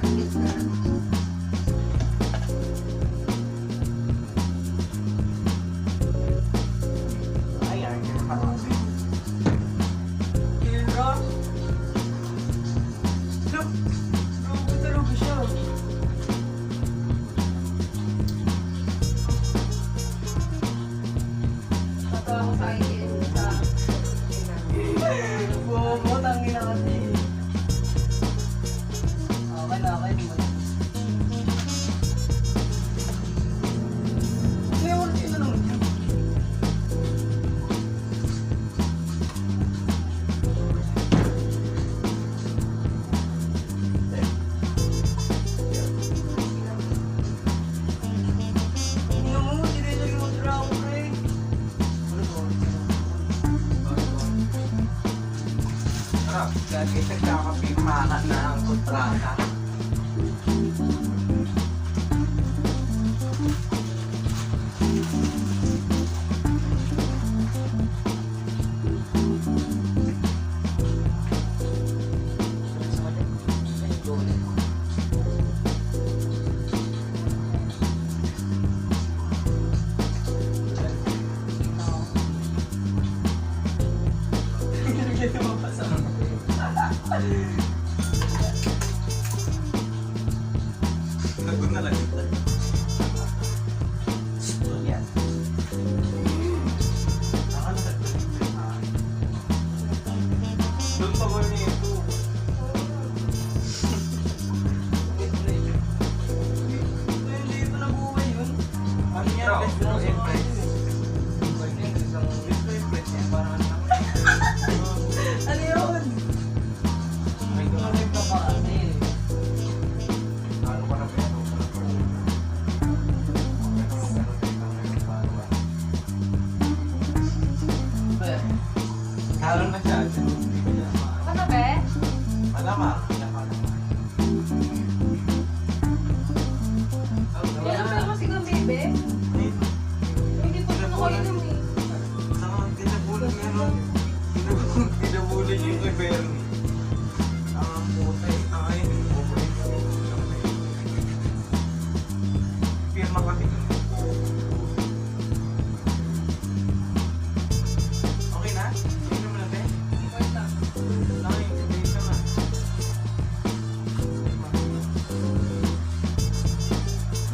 Ayan, Kira? Look! Grabe talaga siya. Tatawa ko sa IGN sa... Bobo, tangin na kasi. Okay na, okay na. Kaya wala ito naman yun. Hindi mo, dire-dire mo dira ako, pre. Kasi nagkakapirmahan na ang kontrata. Lagot na lagot na. Yan. Saan ka nagpipirmahan? Doon pa ba niya ito? Hindi pa nabuhay yun. Ano yan? Bro, Best of Empress. Best of Empress yan. Parang ano? Ano yun? May Connect ka pa kasi. ano ka na ba yan? Ba? Karon na siya. Ano be? Malamang. Yan ang pala kasi kang bebe. Hindi pa ito nakainom eh. Tinabulin yung kay Bernie. Ang puta eh. Ay, pirma kasi. Okay na? Sino mo na ba? Wait lang. Okay, dito na.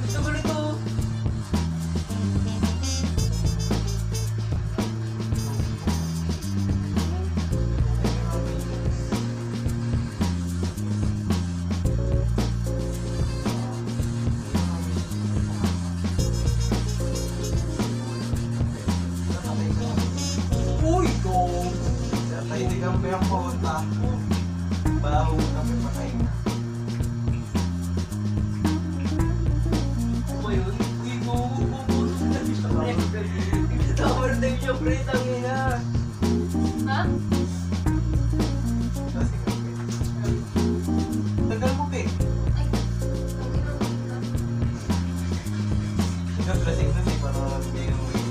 Gusto ko nito. Uy, go! Ay, hindi kang bayang paunta. Baho kami patay na. Ano ba yun? Uy, go! Tower time siya, pre, tangina. Ha? Kasi tagal mo, pe. Ay. Ang ina mo na. Ikaw, lasing na si para hindi mo yun.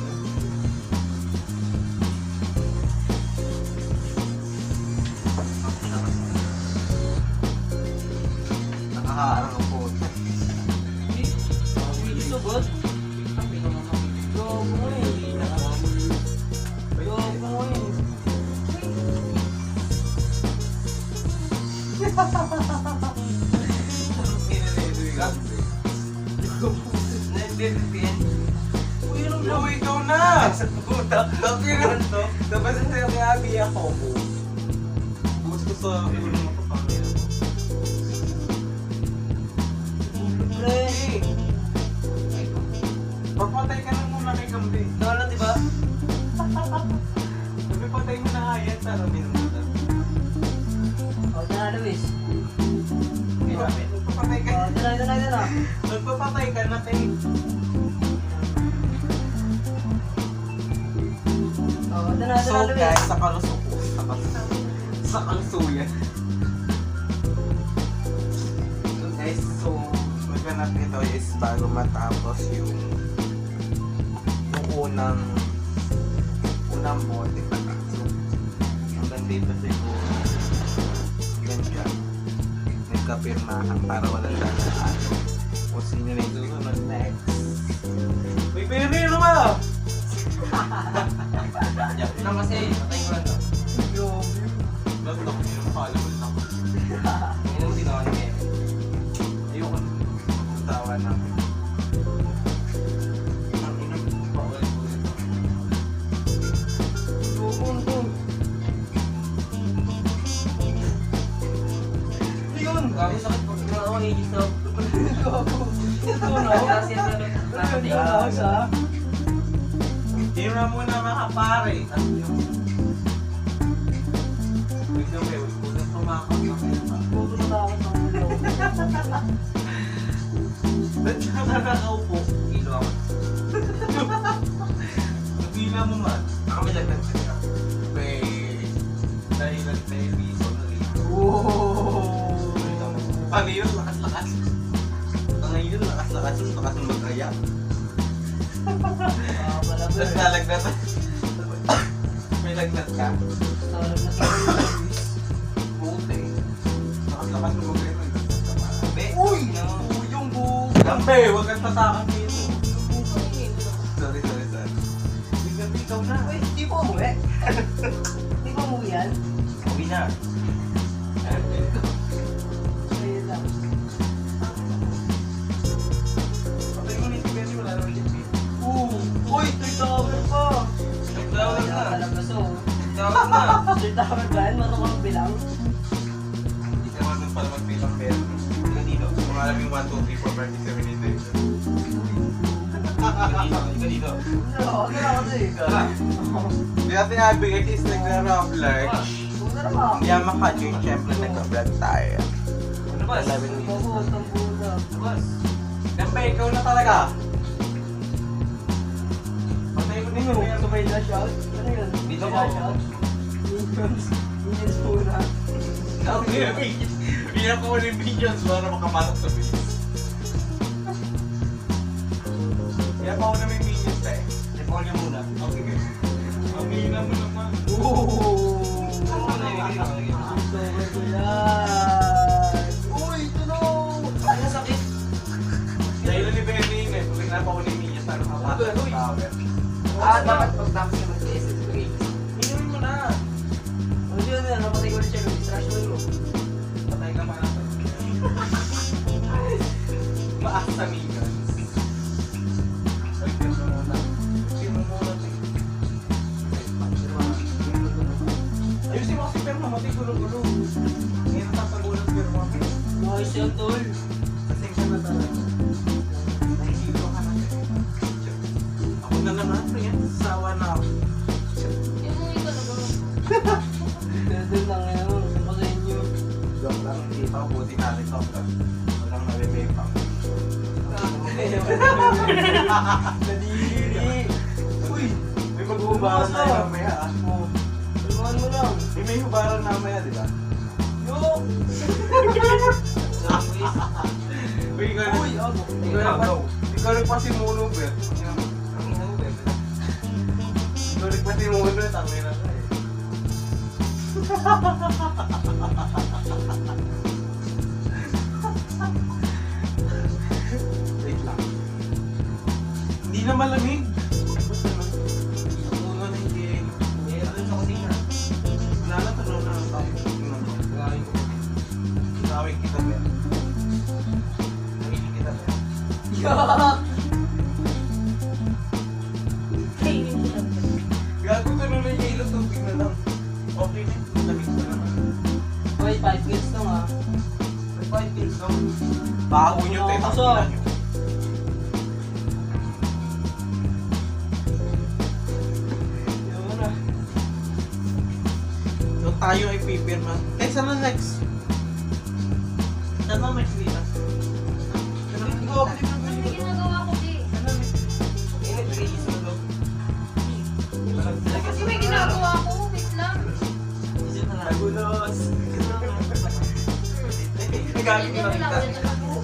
Nakaharang ang puta. Gusto ba? Go mo eh. Go mo eh. Uy, ikaw na! Sa puta. Tapos sa sayo kay Abby ako. Gusto sa ulo mo pa pangil. Pre. Papatay ka lang muna kay Kambi. Wala, diba? Sabi patay mo na kaya sa ramin mo. O, dyan na, Luis. Magpapatay ka. O, dyan na. Magpapatay ka na kay... O, dyan na, So Luis. guys, sa kalusuko. Sa kalusuyan. So guys, maghanap ito is bago matapos yung unang bote pa na. So, hanggang dito siguro. Ganyan. Nagkapirmahan para wala lang kung sino na yung susunod next. May pinipino ba? Ano kasi, patay ko lang to. Lotok, yun ang followable na ko. Hindi mo ginawa ni Kevin. Ayoko na. Tawa na. Ang inang paulit-ulit ako. Yun. Gabi sakit po. Ginawa ako ni Gis na. Ito na. Kasi ito na. Ito na, sa. Hindi na muna makapare. Wait na wait. Kung tumakot na kayo pa. Puto na ako sa ulo. Ba't siya ka nakaupo? Ilo ako. Nagpila mo man. Ako may lagdag sa siya. Dahil lang tayo reason na rin. Paano yun? Lakas-lakas. Ngayon, lakas-lakas yun. Lakas yung mag-aya. Tapos nalagnat. May lagnat ka. Buti. Lakas-lakas yung mag-aya. Uy! Yung buong. Gambe, huwag kang tatakan dito. Sorry. Bigyan ikaw na. Uy, di po umuwi. Di po umuwi yan. Uwi na. Ayun lang. Patay mo ni Tiberi, wala naman yung pin. Uy, 3 pa. Nagdawag na. Alam na so. Nagdawag na. 3 ba yan? Marunong kang bilang. Hindi ka naman pala magbilang pero. Ganito. Kung alam yung 1, 2, 3, 4, 5, 6, 7, 8, 9. Ganito. Ano na kasi? Hindi natin nabigay is nag-rock large. Puta na ba? Hindi naman makadyo syempre nag-vlog tayo. Ano ba? 11 minutes. Oo, tambuda. Boss. Gambe, ikaw na talaga. Patay mo din Ano? yun. Sabay na shout? Ano yun? Dito Sabay ko. na shout? Minions. Minions muna. Hindi na ko ulit videos para makapasok sa video. Kaya pa ako na may minions eh. Report niya muna. Okay, guys. Amina mo naman. Sober ko yan. Uy, tunog! Ano sakit? Dahil na ni Benny yun eh. Pag napa ko ni minions, para makapasok sa power. Dapat pagtapos niya mag-SS grade. Inumin mo na. Ano yun yan? Napatay ko ulit siya. Distraction mo. Patay ka man ako. Maas sa minions. Pagkas mo muna. Ayusin mo muna. Ayusin mo kasi pero mamatay gulo-gulo. Ngayon tatagulan pero mamatay. Nice yan, tol. Kasi ka na talaga. Nahihilo ka na. Ako na naman. Yan. Sawa na ako. Yung mga ito na ba? Pwede lang ngayon. Gusto ko sa inyo. Joke lang. Hindi pa. Buti natin ito. Walang nabibipang. Nadiri. Uy! May maghubaran tayo mamaya ah. Tulungan mo lang. May hubaran mamaya, di ba? Yo! Uy, ikaw Uy! Ako. ikaw nagpasimuno, Bet. Ikaw nagpasimuno, tangin na ka eh. Wait lang. Hindi na malamig. Puno na hindi. Meron din sa kusina. Wala na, tunaw na ang tao. Tingnan mo. Gagawin ko. Tinawag kita, Bet. Nahili kita, Bet. Gago ka nung nahihilo, tubig na lang. Okay na, malamig na naman. Uy, 5 kills lang ah. May 5 kills lang. Bago nyo, te. Kaso. Takilan nyo. Yun mo na. So tayo ay pipirma. Eh, saan ang next? Saan ang next dito? Saan ang next? Ano may ginagawa ko, di? Kasi may ginagawa ko, wait lang. Nagulos. Hindi mo lang,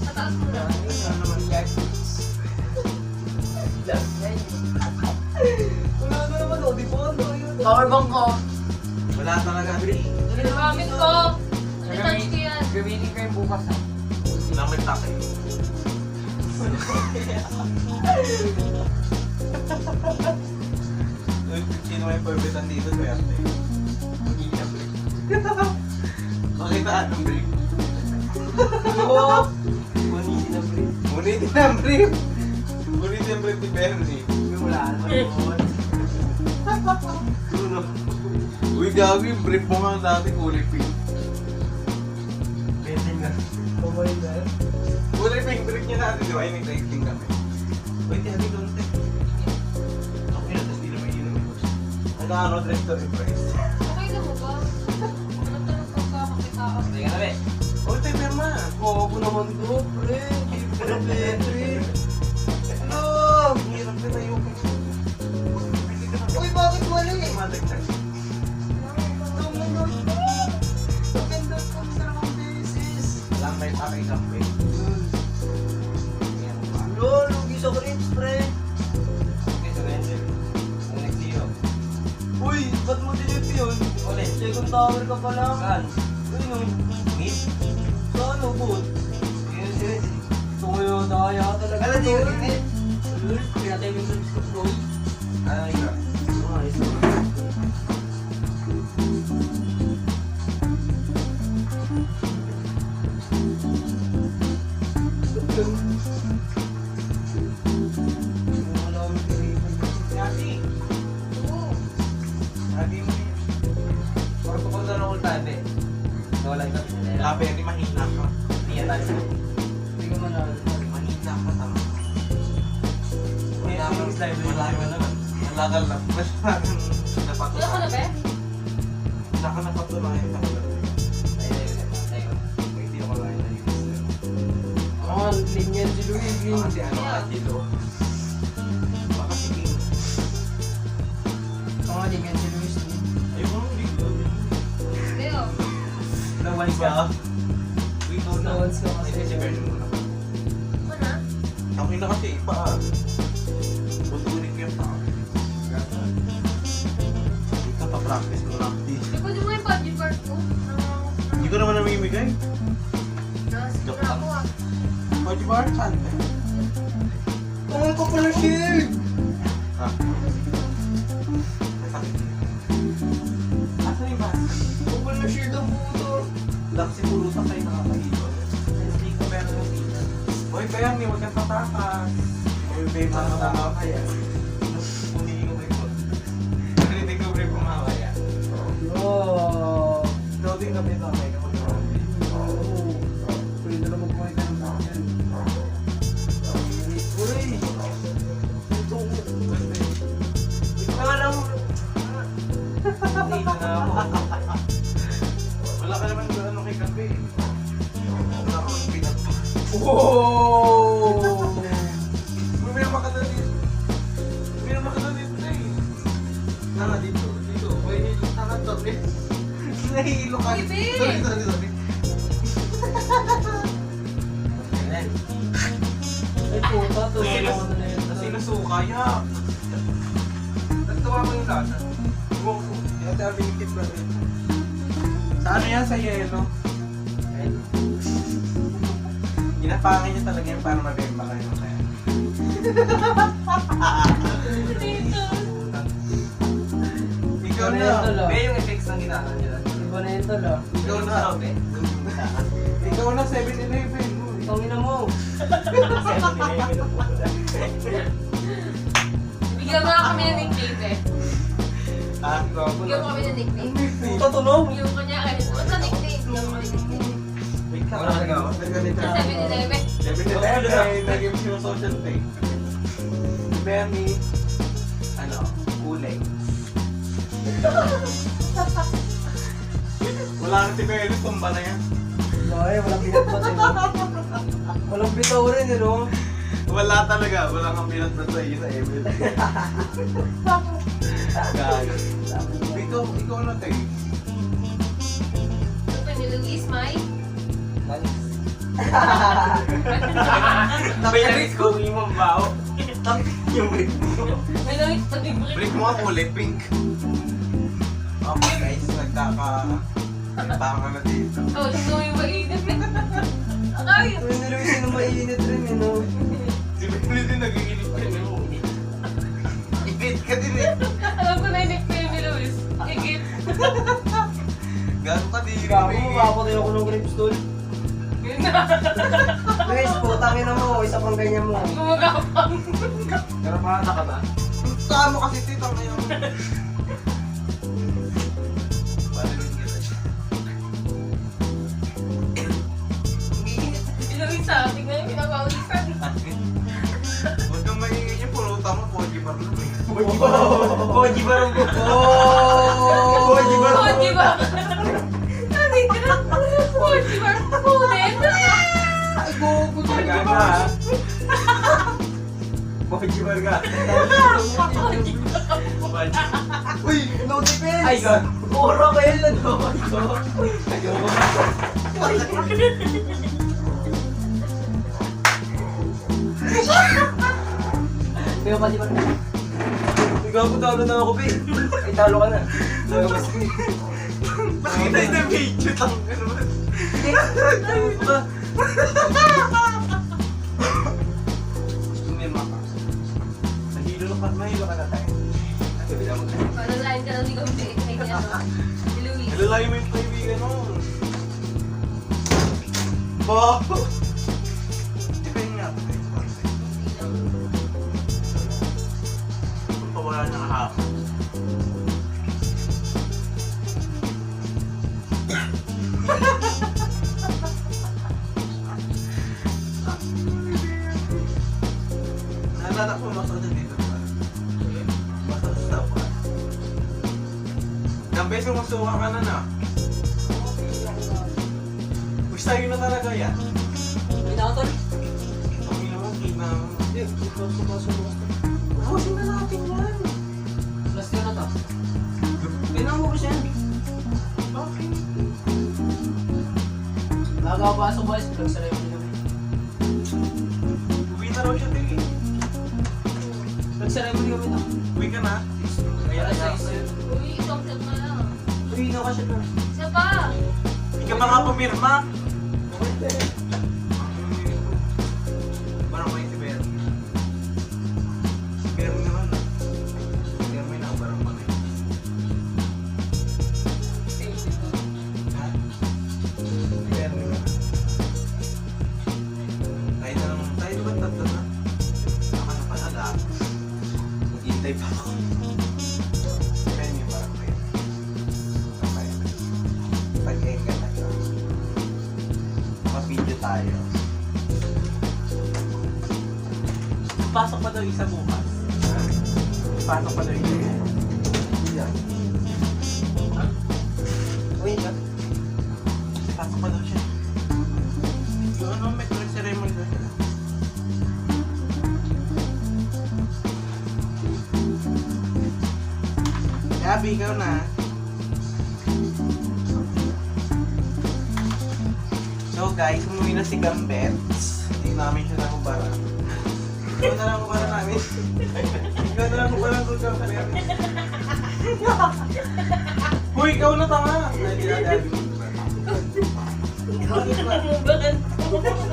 pataas mo na. Wala na naman oh, di ba? Ano yun? Powerbomb ko. Wala talaga. Ginagamit ko. Recharge ko yan. Gamitin ko yung bukas. Namin takay. Uy, sino may permitan dito? Swerte. Hindi na break. Makitaan ng break. Oo. Manisi na pre. Ngunit ang brief. Ngunit ang brief ni Bernie. Wala na naman. Uy, gago yung brief mo nga dati kulay pink. Betting na. Kumay na. Kulay pink brief niya dati, di ba? Yung nag-rating kami. Uy, tiyabi doon, te. Ako yun, tapos di na may inom. Nag-ano, director impress. Okay na mo ba? Nagtanong ko ka kakitaan. Sige na, be. Uy, te, Perma. Oo, ako naman to, pre. Pre. Ano? Ang hirap na tayo. Uy, bakit wala eh? Madagdag. Maganda ko sa mga beses. Walang may takay kape. Lol, lugi sa clips, pre. Okay, surrender. Ang next zero. Uy, ba't mo delete yun? Ulit. Second tower ka pa lang. Saan? Uy, no. Mid? Sa ano, boot? Sige, sige. Ito kayo, daya talaga. Ano, di ko din. Lol, pinatay mo yung subscribe ko. Ano yun? Ayos na. Wala akong pinipin. Yati. Oo. Sabi mo yun. Or kung kung doon tayo, be. Wala ito. Labi, hindi mahina ka. Hindi yan tayo. Hindi ko manalo. Mahina ka tama. May aming slide rin naman naman. Malagal lang. Mas parang Wala ka na, napatunayan. be? Wala ka napatunayan sa mga. Tayo. Hindi ako lang na yun. Ah, linyan si Luigi. Kasi ano ka, Chilo. Baka si King. Ah, linyan si Luigi. Ayoko nung dito. Leo. Nawal ka. Dito na. Nawal ka kasi. Ay, si Bernie muna. Ano na? Ako na kasi ipa. Butunin ko yung tao. Dito pa-practice mo lang. Di pwede mo yung budget card ko. Hindi ko naman namimigay. Sige na ako ah. Pwede ba? Saan? Tungal ko pala shield! Ah. Masakit. Asan yung bas? Tungal na shield ang puto. Daksi pulutan kayo nakakahito. Hindi ko meron ng dito. Boy, kaya hindi huwag kang tatakas. Boy, babe, mga kaya. Kunin ko break ko. Hindi ko break ko mamaya. Oh. Loading kami mamaya kapag Oh. Pwede na magkuhay ka ng bakyan. Uy! Ito. Ikaw lang. dito na ako. Wala ka naman ano kay kape. Wala ka naman pinag. Oh! May makata dito. May makata dito na eh. Tanga dito. Dito. May tanga to. Nahihilo ka. Uy, babe! Sorry. Ay puta, tulungan mo na yun. Kasi nasuka ya. Nagtawa mo yung lasa. Ewan ko. Hindi natin abilitip na rin. Sa ano yan? Sa yelo? Ginapangin niya talaga yan para mabemba kayo. Kaya. Ikaw na. Be, yung effects ng gitara nila. Iba na yun tol ah. Ikaw na. Be. Ikaw na 7-Eleven. Ito Tangina mo. Bigyan mo nga kami ng nickname eh. Ah, gago Bigyan mo na. kami ng nickname. Puta tunog. Yung kanya, what's the nickname? Bigyan mo kami ng nickname. Wait ka talaga. Nagganito. 7-Eleven. 7-Eleven ay naging siya social thing. Bernie, ano, kulay. Wala na si Bernie, tumba na yan. Ay, walang binatbat eh. Walang bitaw rin eh, no? Wala talaga, wala kang pinatbat sa iyo sa Emil. Gago. Ikaw na tayo. Ito ni Luis, May. Nabiyaris ko yung bao. Yung brick mo. May Luis, pag-ibig. Brick mo nga kulay pink. Okay guys, nagkaka-baka na dito. Oh, ito yung mainit. Ay! Uy, ni Luis yung mainit rin eh, no? Si Benny din nag-iinit ka na mo. Init ka din eh. Alam ko na yung nickname ni Luis. Igit. Gago ka din. Gago mo, papatay ako ng grapes doon. Yun na. Luis, putangin na mo, isa pang ganyan mo. Gumagapang. Karapata ka ba? Saan mo kasi titang ngayon? Parilin kita siya. Si Luis sa ating ngayon, pinapaulisan. Huwag kang maingin yung pulutan mo, Poji bar lang eh. Koji barang po. Poji bar. Poji ba? Ano ka? Poji ba? Punin? Ay, gogo Talaga ba ha? Poji bar ka. Poji ba? Uy! No defense! Ay, God. Puro kayo na no? Pero pati ba? Ikaw ko talo na ako, Pi. Ay, talo ka na. Pakita yung na video. Tang ano ba? Sumima ka. Nahilo ka na tayo. Sabi na mo tayo. Malalain ka lang, hindi kami pinigay niya. Si Luis. Nalalayo mo yung kaibigan mo. Bo! Depende nga. Kung pawala niya kahapon. Naalala ko masakit na dito. Masakit sa tapuan. Ilang beses masuka ka na na. Gusto yun na talaga yan. May nakatol. Ang naman, kita naman. Hindi, pasok. Bukasin na natin yan. Last year na to. Pinang mo ko siya. Okay. Nakakapasok ba? Nagsaray mo naman. Uwi na raw siya, Tingin. Nagsaray mo naman na. Uwi ka na. Kaya sa isa. Uy, isang shot na lang. Uy, na ka siya na. Isa pa. Hindi ka pa nga pumirma. Parang may si Bernie. Si Bernie naman. Si Bernie na parang mga. Ha? Si Bernie na. Tayo na lang. Tayo ba tatlo na? Ako na pala lahat. Maghintay pa ako. Si Bernie parang may. Patay na. Pag-enga na siya. Mag-video tayo. Pasok pa daw isa bukas. Pasok pa daw isa. Yan. Uy, ka. Pasok pa daw siya. Yung ano, may tuloy ceremony daw siya. Gabi, ikaw na. So guys, umuwi na si Gambets. Hindi namin siya nakubara. Ikaw na lang kubara namin. Ikaw na lang kubara ng Gambets. Uy, ikaw na tanga! Hindi na gabi mo.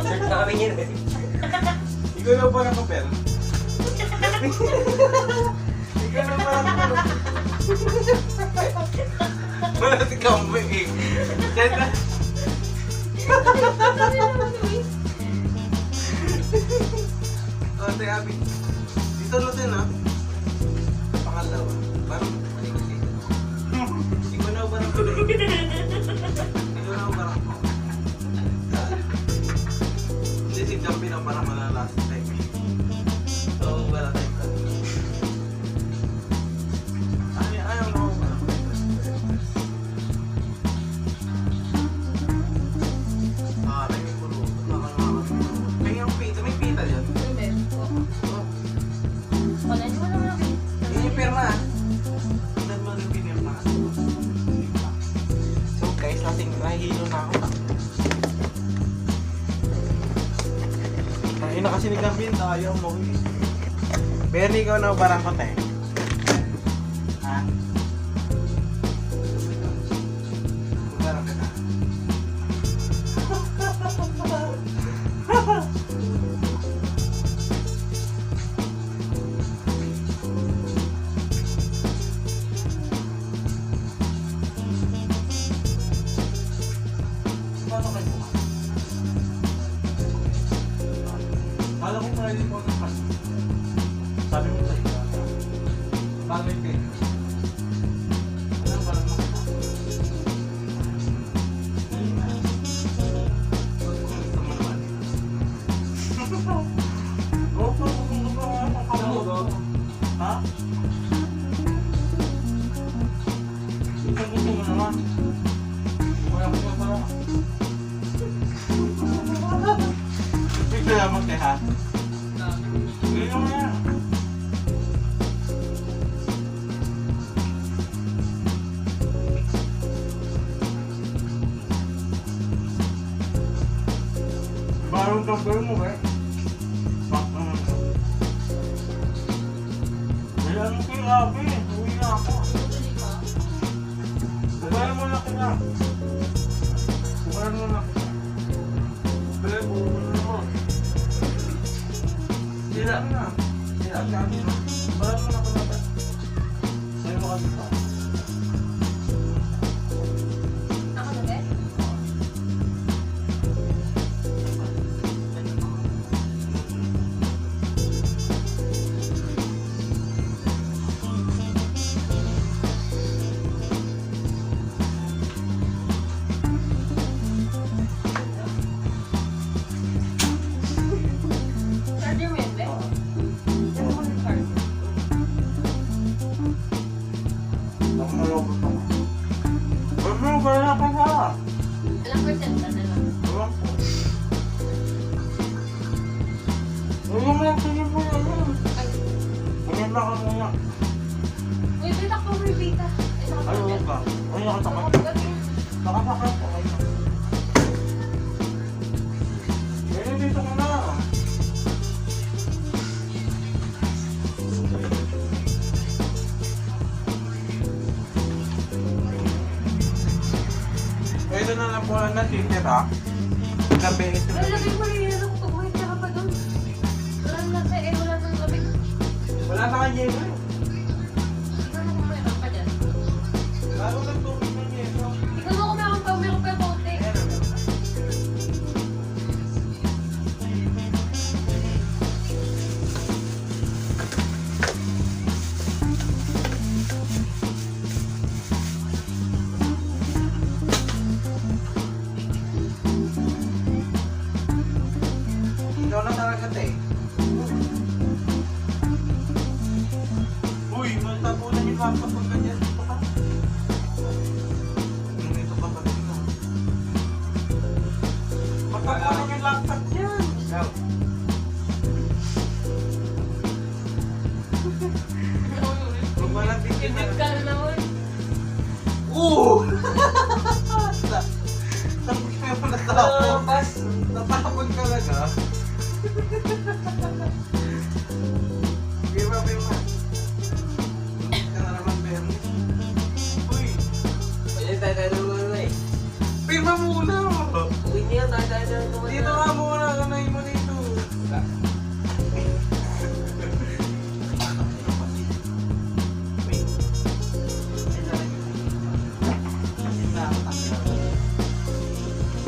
Search na kami yun eh. Ikaw na ba nakapel? Ikaw na ba nakapel? Wala si Gambets eh. Diyan na. si Abby. Dito natin ha. Pangalawa. Parang mali kasi. Ikaw na barang ko na. Ikaw na barang ko. Hindi si Jumpy na parang last time. So, wala tayo ka. Ayaw mo ba? Ah, may puro. May yung pita. May pita yan. Hindi. Wala niyo naman ako. Yun yung pirma. Tignan mo yung pinirma. So guys, nahihilo na ako. Ay na kasi ni Gambin, ayaw mo. Bernie, ikaw na barang ko tayo. Ha? Barang ka na. Paano kayo bukas? Kala ko pa rin po ng pas. Sabi mo sa iba. Paano yung pin? Anong parang mo? Gusto mo naman. Go. Ha? Gusto mo naman. Wala ko pa pala. Ito lang mo ha? Ito mo yan. Barang kambar mo ba? Wala mo kayo Abi. Uwi na ako. Kumain mo na kita. Kumain mo na kita. Bale, kumain mo. Sila na. Sila kami na. Kumain mo na kita. Sa'yo mo kasi pa. Ako na ba? Charger mo yun, be? Ano mo yung charger? Ako malobot ako. Ano ba na ka ha? Ilang percent na lang? Ewan ko. Ayaw mo lang sige po yan. Ay, Maganda ka muna. uy, bita ko may bita. Ay, saka Ayaw percent. ka. Ayaw ka Ako, takot. gabi. Nakasakit ko kayo. Pero dito ko na. Pwede na lang po lang natitira. Gabi ito. Lalagay mo rin yun. Pag may tira pa doon. Wala na sa wala nang lamig. Wala na kang yelo. Tingnan mo kung mayroon pa dyan. Lalo lang tubig ng yelo. Tingnan mo kung meron pa konti. Ikaw na talaga te. Uy, magtapunan yung papa pag ganyan. Dito ka. Dito ka pag dito. Magtapunan yung laptop niyan. Ikaw. Kung walang tingin na. Ka na naman. Oo! Tapos ka mo natapos. Natapos ka lang ha. Pirma. Ka na naman, Bernie. Uy! Pwede tayo naman eh. Pirma muna! Uwi niya, tayo naman. Dito nga muna, kanay mo dito.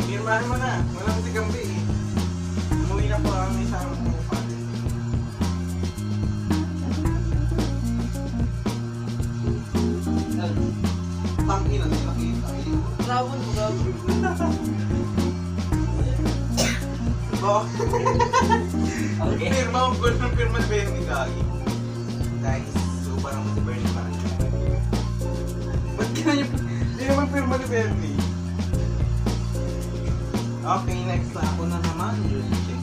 Pirmahan mo na, walang si Gambi eh. Umuwi na po ang isang upan. magapon. Okay. Pirma ang goal ng pirma ni Bernie Gagi. Guys, so parang si Bernie pa. Ba't ganyan yung... Hindi naman pirma ni Bernie. Okay, next na ako na naman. Check.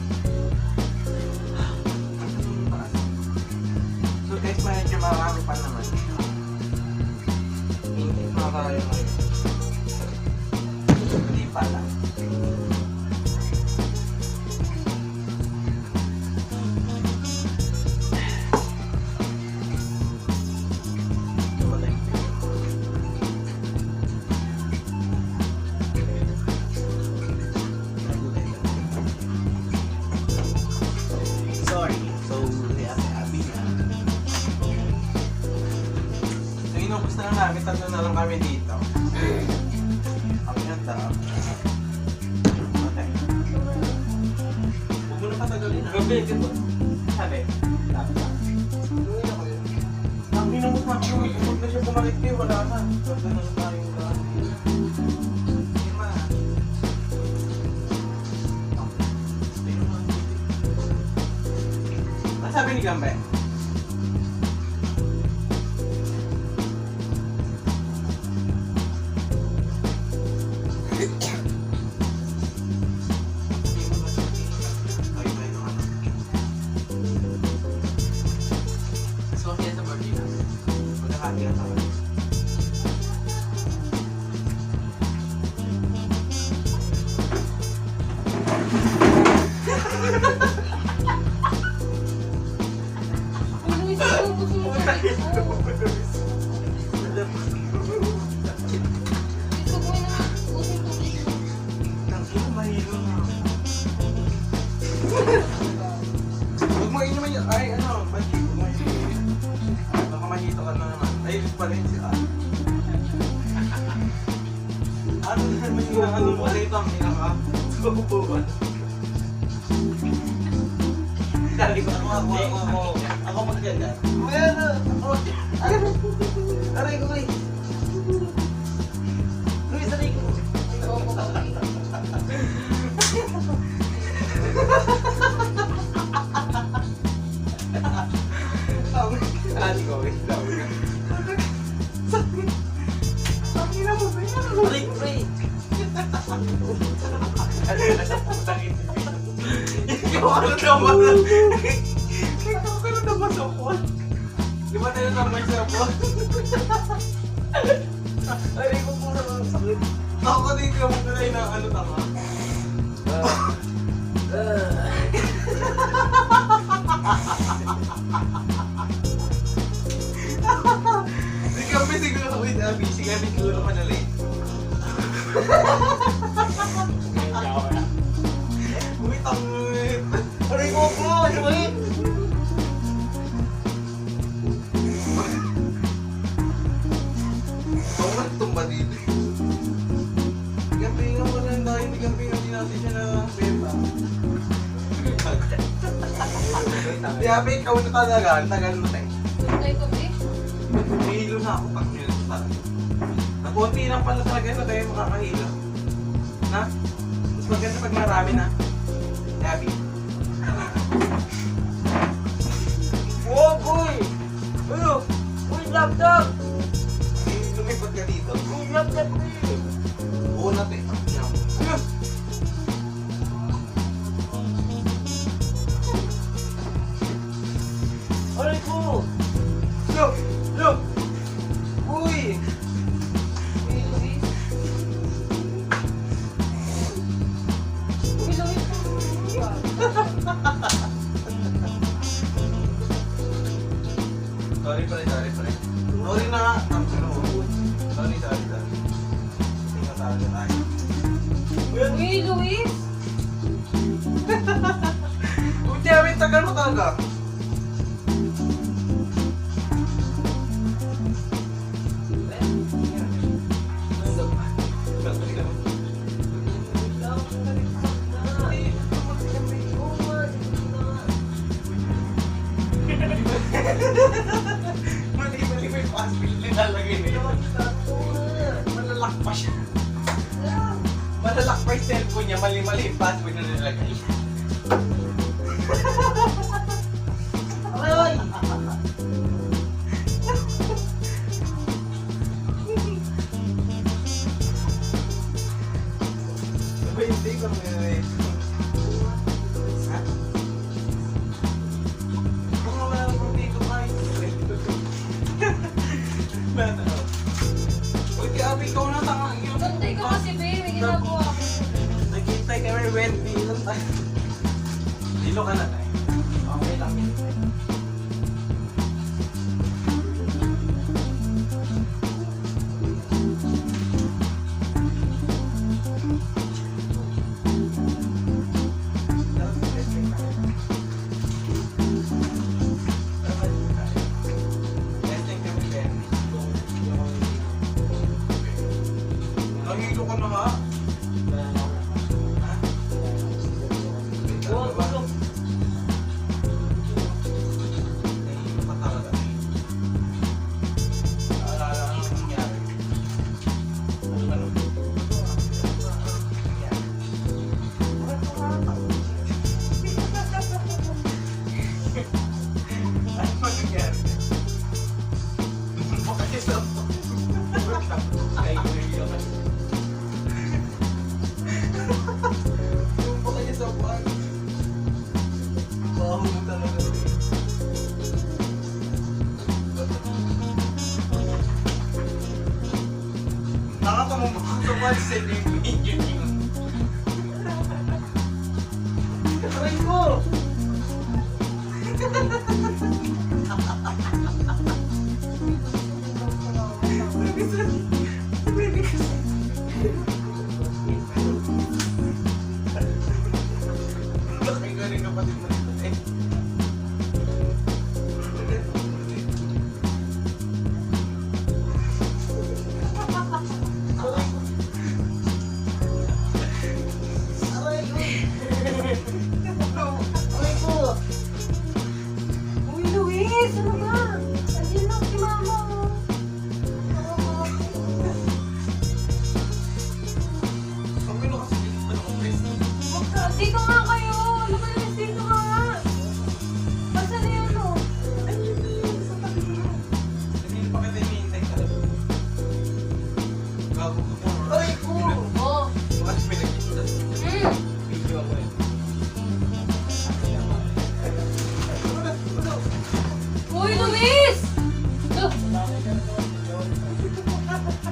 So guys, medyo marami pa naman. Hindi marami ngayon. Hindi pala. Sorry. So, Abby na. So, inubos na lang namin. Tatlo na lang kami dito. Kami na ta. Okay. Huwag mo na patagalin ha. Gabi, ito. Sabi. Gawin ako yun. Ang minamot na siya. Huwag na siya bumalik kayo. Wala na. Ganda na lang tayo. Lima. Ano sabi ni Gambe? Sofia sa Barbina. Magkakati na sa akin. Uy, Luis, ubusin mo sa Luis. Gusto ko na ubusin ko Luis. Tangina, mahilo na. Huwag mo inuman yun. Ay, ano, bati. Huwag mo inuman. Baka mahito ka na naman. Ay, pala yun siya. Ano na naman yung ano mo rito ang pinaka? Subukan. Dali ko ako maganda. Bueno, ako. Aray ko, Luis. Luis, aray ko. Ate ko, wait lang. Ang ina mo, ba yan? Aray ko, pre. Ano yun, nasa putang ito. Ikaw ano naman? Ikaw ano naman sa phone? Di ba tayo naman sa phone? Aray ko po naman sakit. Ako din ka mo tulay na ano tama. Si Gabi siguro, wait Abby, si Gabi siguro manali. Uy, tangit. Aray ko po, suwit. Ako nga tumba dito. Gabi nga wala na hindi gabi nga natin siya na beba. Di Abby, ikaw na talaga, ang tagal mo tayo. Tayo ko, Luis. Hihilo na ako pag nyo sa nakunti lang pala talaga na tayo makakahilo. Na? Mas maganda pag marami na. Abby. Oh, boy. Uy, uy, laptop. Lumipat ka dito. Uy, laptop, pre. Oo natin. Aray ko. Look! Look! Uy! Uy, Luis. Uy, Luis. Sorry pala. Sorry na nga. Sorry. Tingnan talaga tayo. Uy, Luis. Uy, Jeremy, tagal mo talaga. Mali may pass bill nilalagay na yun. Malalak pa siya. Malalak pa yung cellphone niya, mali-mali yung password na nilagay. Aray! Sabay hindi ko may ha? Kung wala naman dito kayo. Bata. Uy, grabe ikaw na tangang yun. Bantay ka kasi, babe. May ginagawa ko. Naghintay kami, Wendy. Ilan tayo? Dilo ka na tayo. Okay lang. Nangilo ka na nga. Wow, busog. Nahihilo ka talaga. Naalala ka nang nangyari. Ano? Ano ba nangyari? Bakit sa ay, nahihilo ka. Tumpa ka sa buwan. Baho mo talaga. Nakatamang baka sa buwan sa video niyo. Aray ko! Laki ka rin kapatid mo nito eh. Aray ko! Uy, Luis! Ano ba? Andiyan lang si mama. Sabi mo kasi dito pa ng press. Dito nga kayo! Lumalis dito nga! Basta na yun, no? Hindi pa kita hinihintay talaga. Gago ka po. Aray ko! Oo. Bakit pinag-iintas? Video ako eh. Uy, Luis! Look!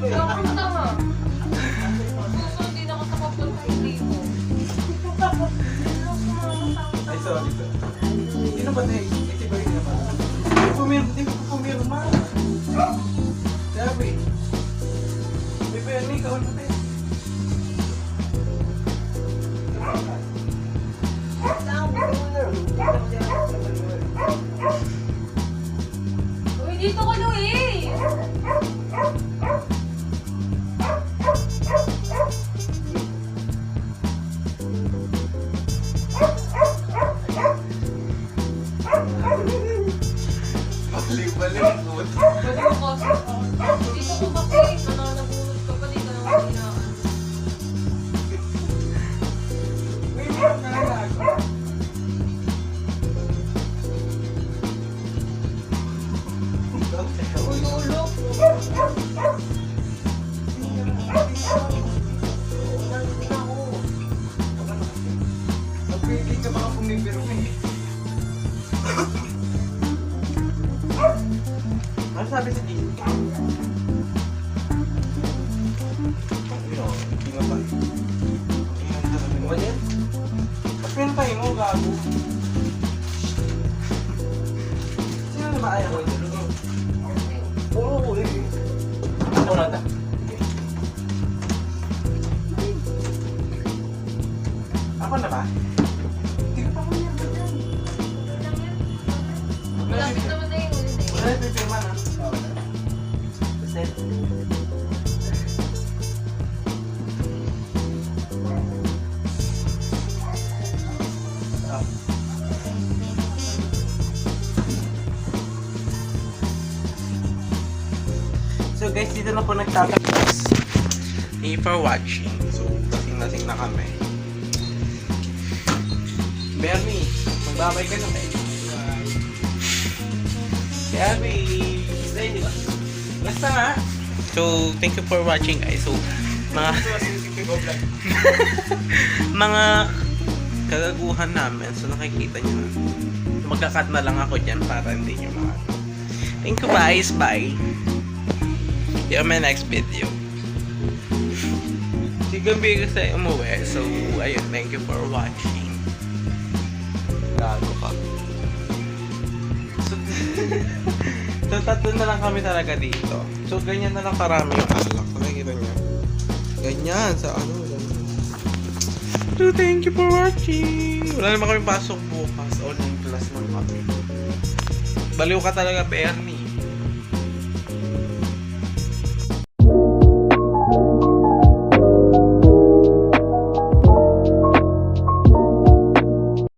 Ikaw ang tama. Susunod din ako sa papunta dito. Ay, sorry sir. Sino ba tayo? Ito ba yun naman? Hindi ko pumirma. Sabi. May permi, ikaw na tayo. Uy, dito ka, Luis! Balik-balik ang buto. Pwede ko kasi. Dito ko kasi. Nananabunod ka pa. Di ka naman hinaan. May meron na lang ako. Uy, ulo! Pwede ka baka pumipirma eh. Ano sabi sa TV? Hindi nga ba? Ano yan? Ba't pinatay mo, gago? Sino na ba ayaw ko? Oo, eh. Ano na ta? Ako na ba? Hindi ko pa kumiyama dyan. Malapit naman na yun. Wala na pipirma na. Basta. So guys, dito na po nagtatapos. Thank you for watching. So, lasing na kami. Bernie, magbabay ka na ba? Bernie! Stay, di ba? Basta nga. So, thank you for watching guys. So, mga kagaguhan namin. So, nakikita nyo na. Magka-cut na lang ako dyan para hindi nyo makakita. Thank you guys. Bye. See you on my next video. Si Gambi kasi umuwi. So, ayun. Thank you for watching. Gago ka. So, tatlo na lang kami talaga dito. So, ganyan na lang karami yung alak. Nakikita nyo. Ganyan. Sa ano. Ganyan. So, thank you for watching. Wala naman kami pasok bukas. Online class lang kami. Baliw ka talaga, Bernie.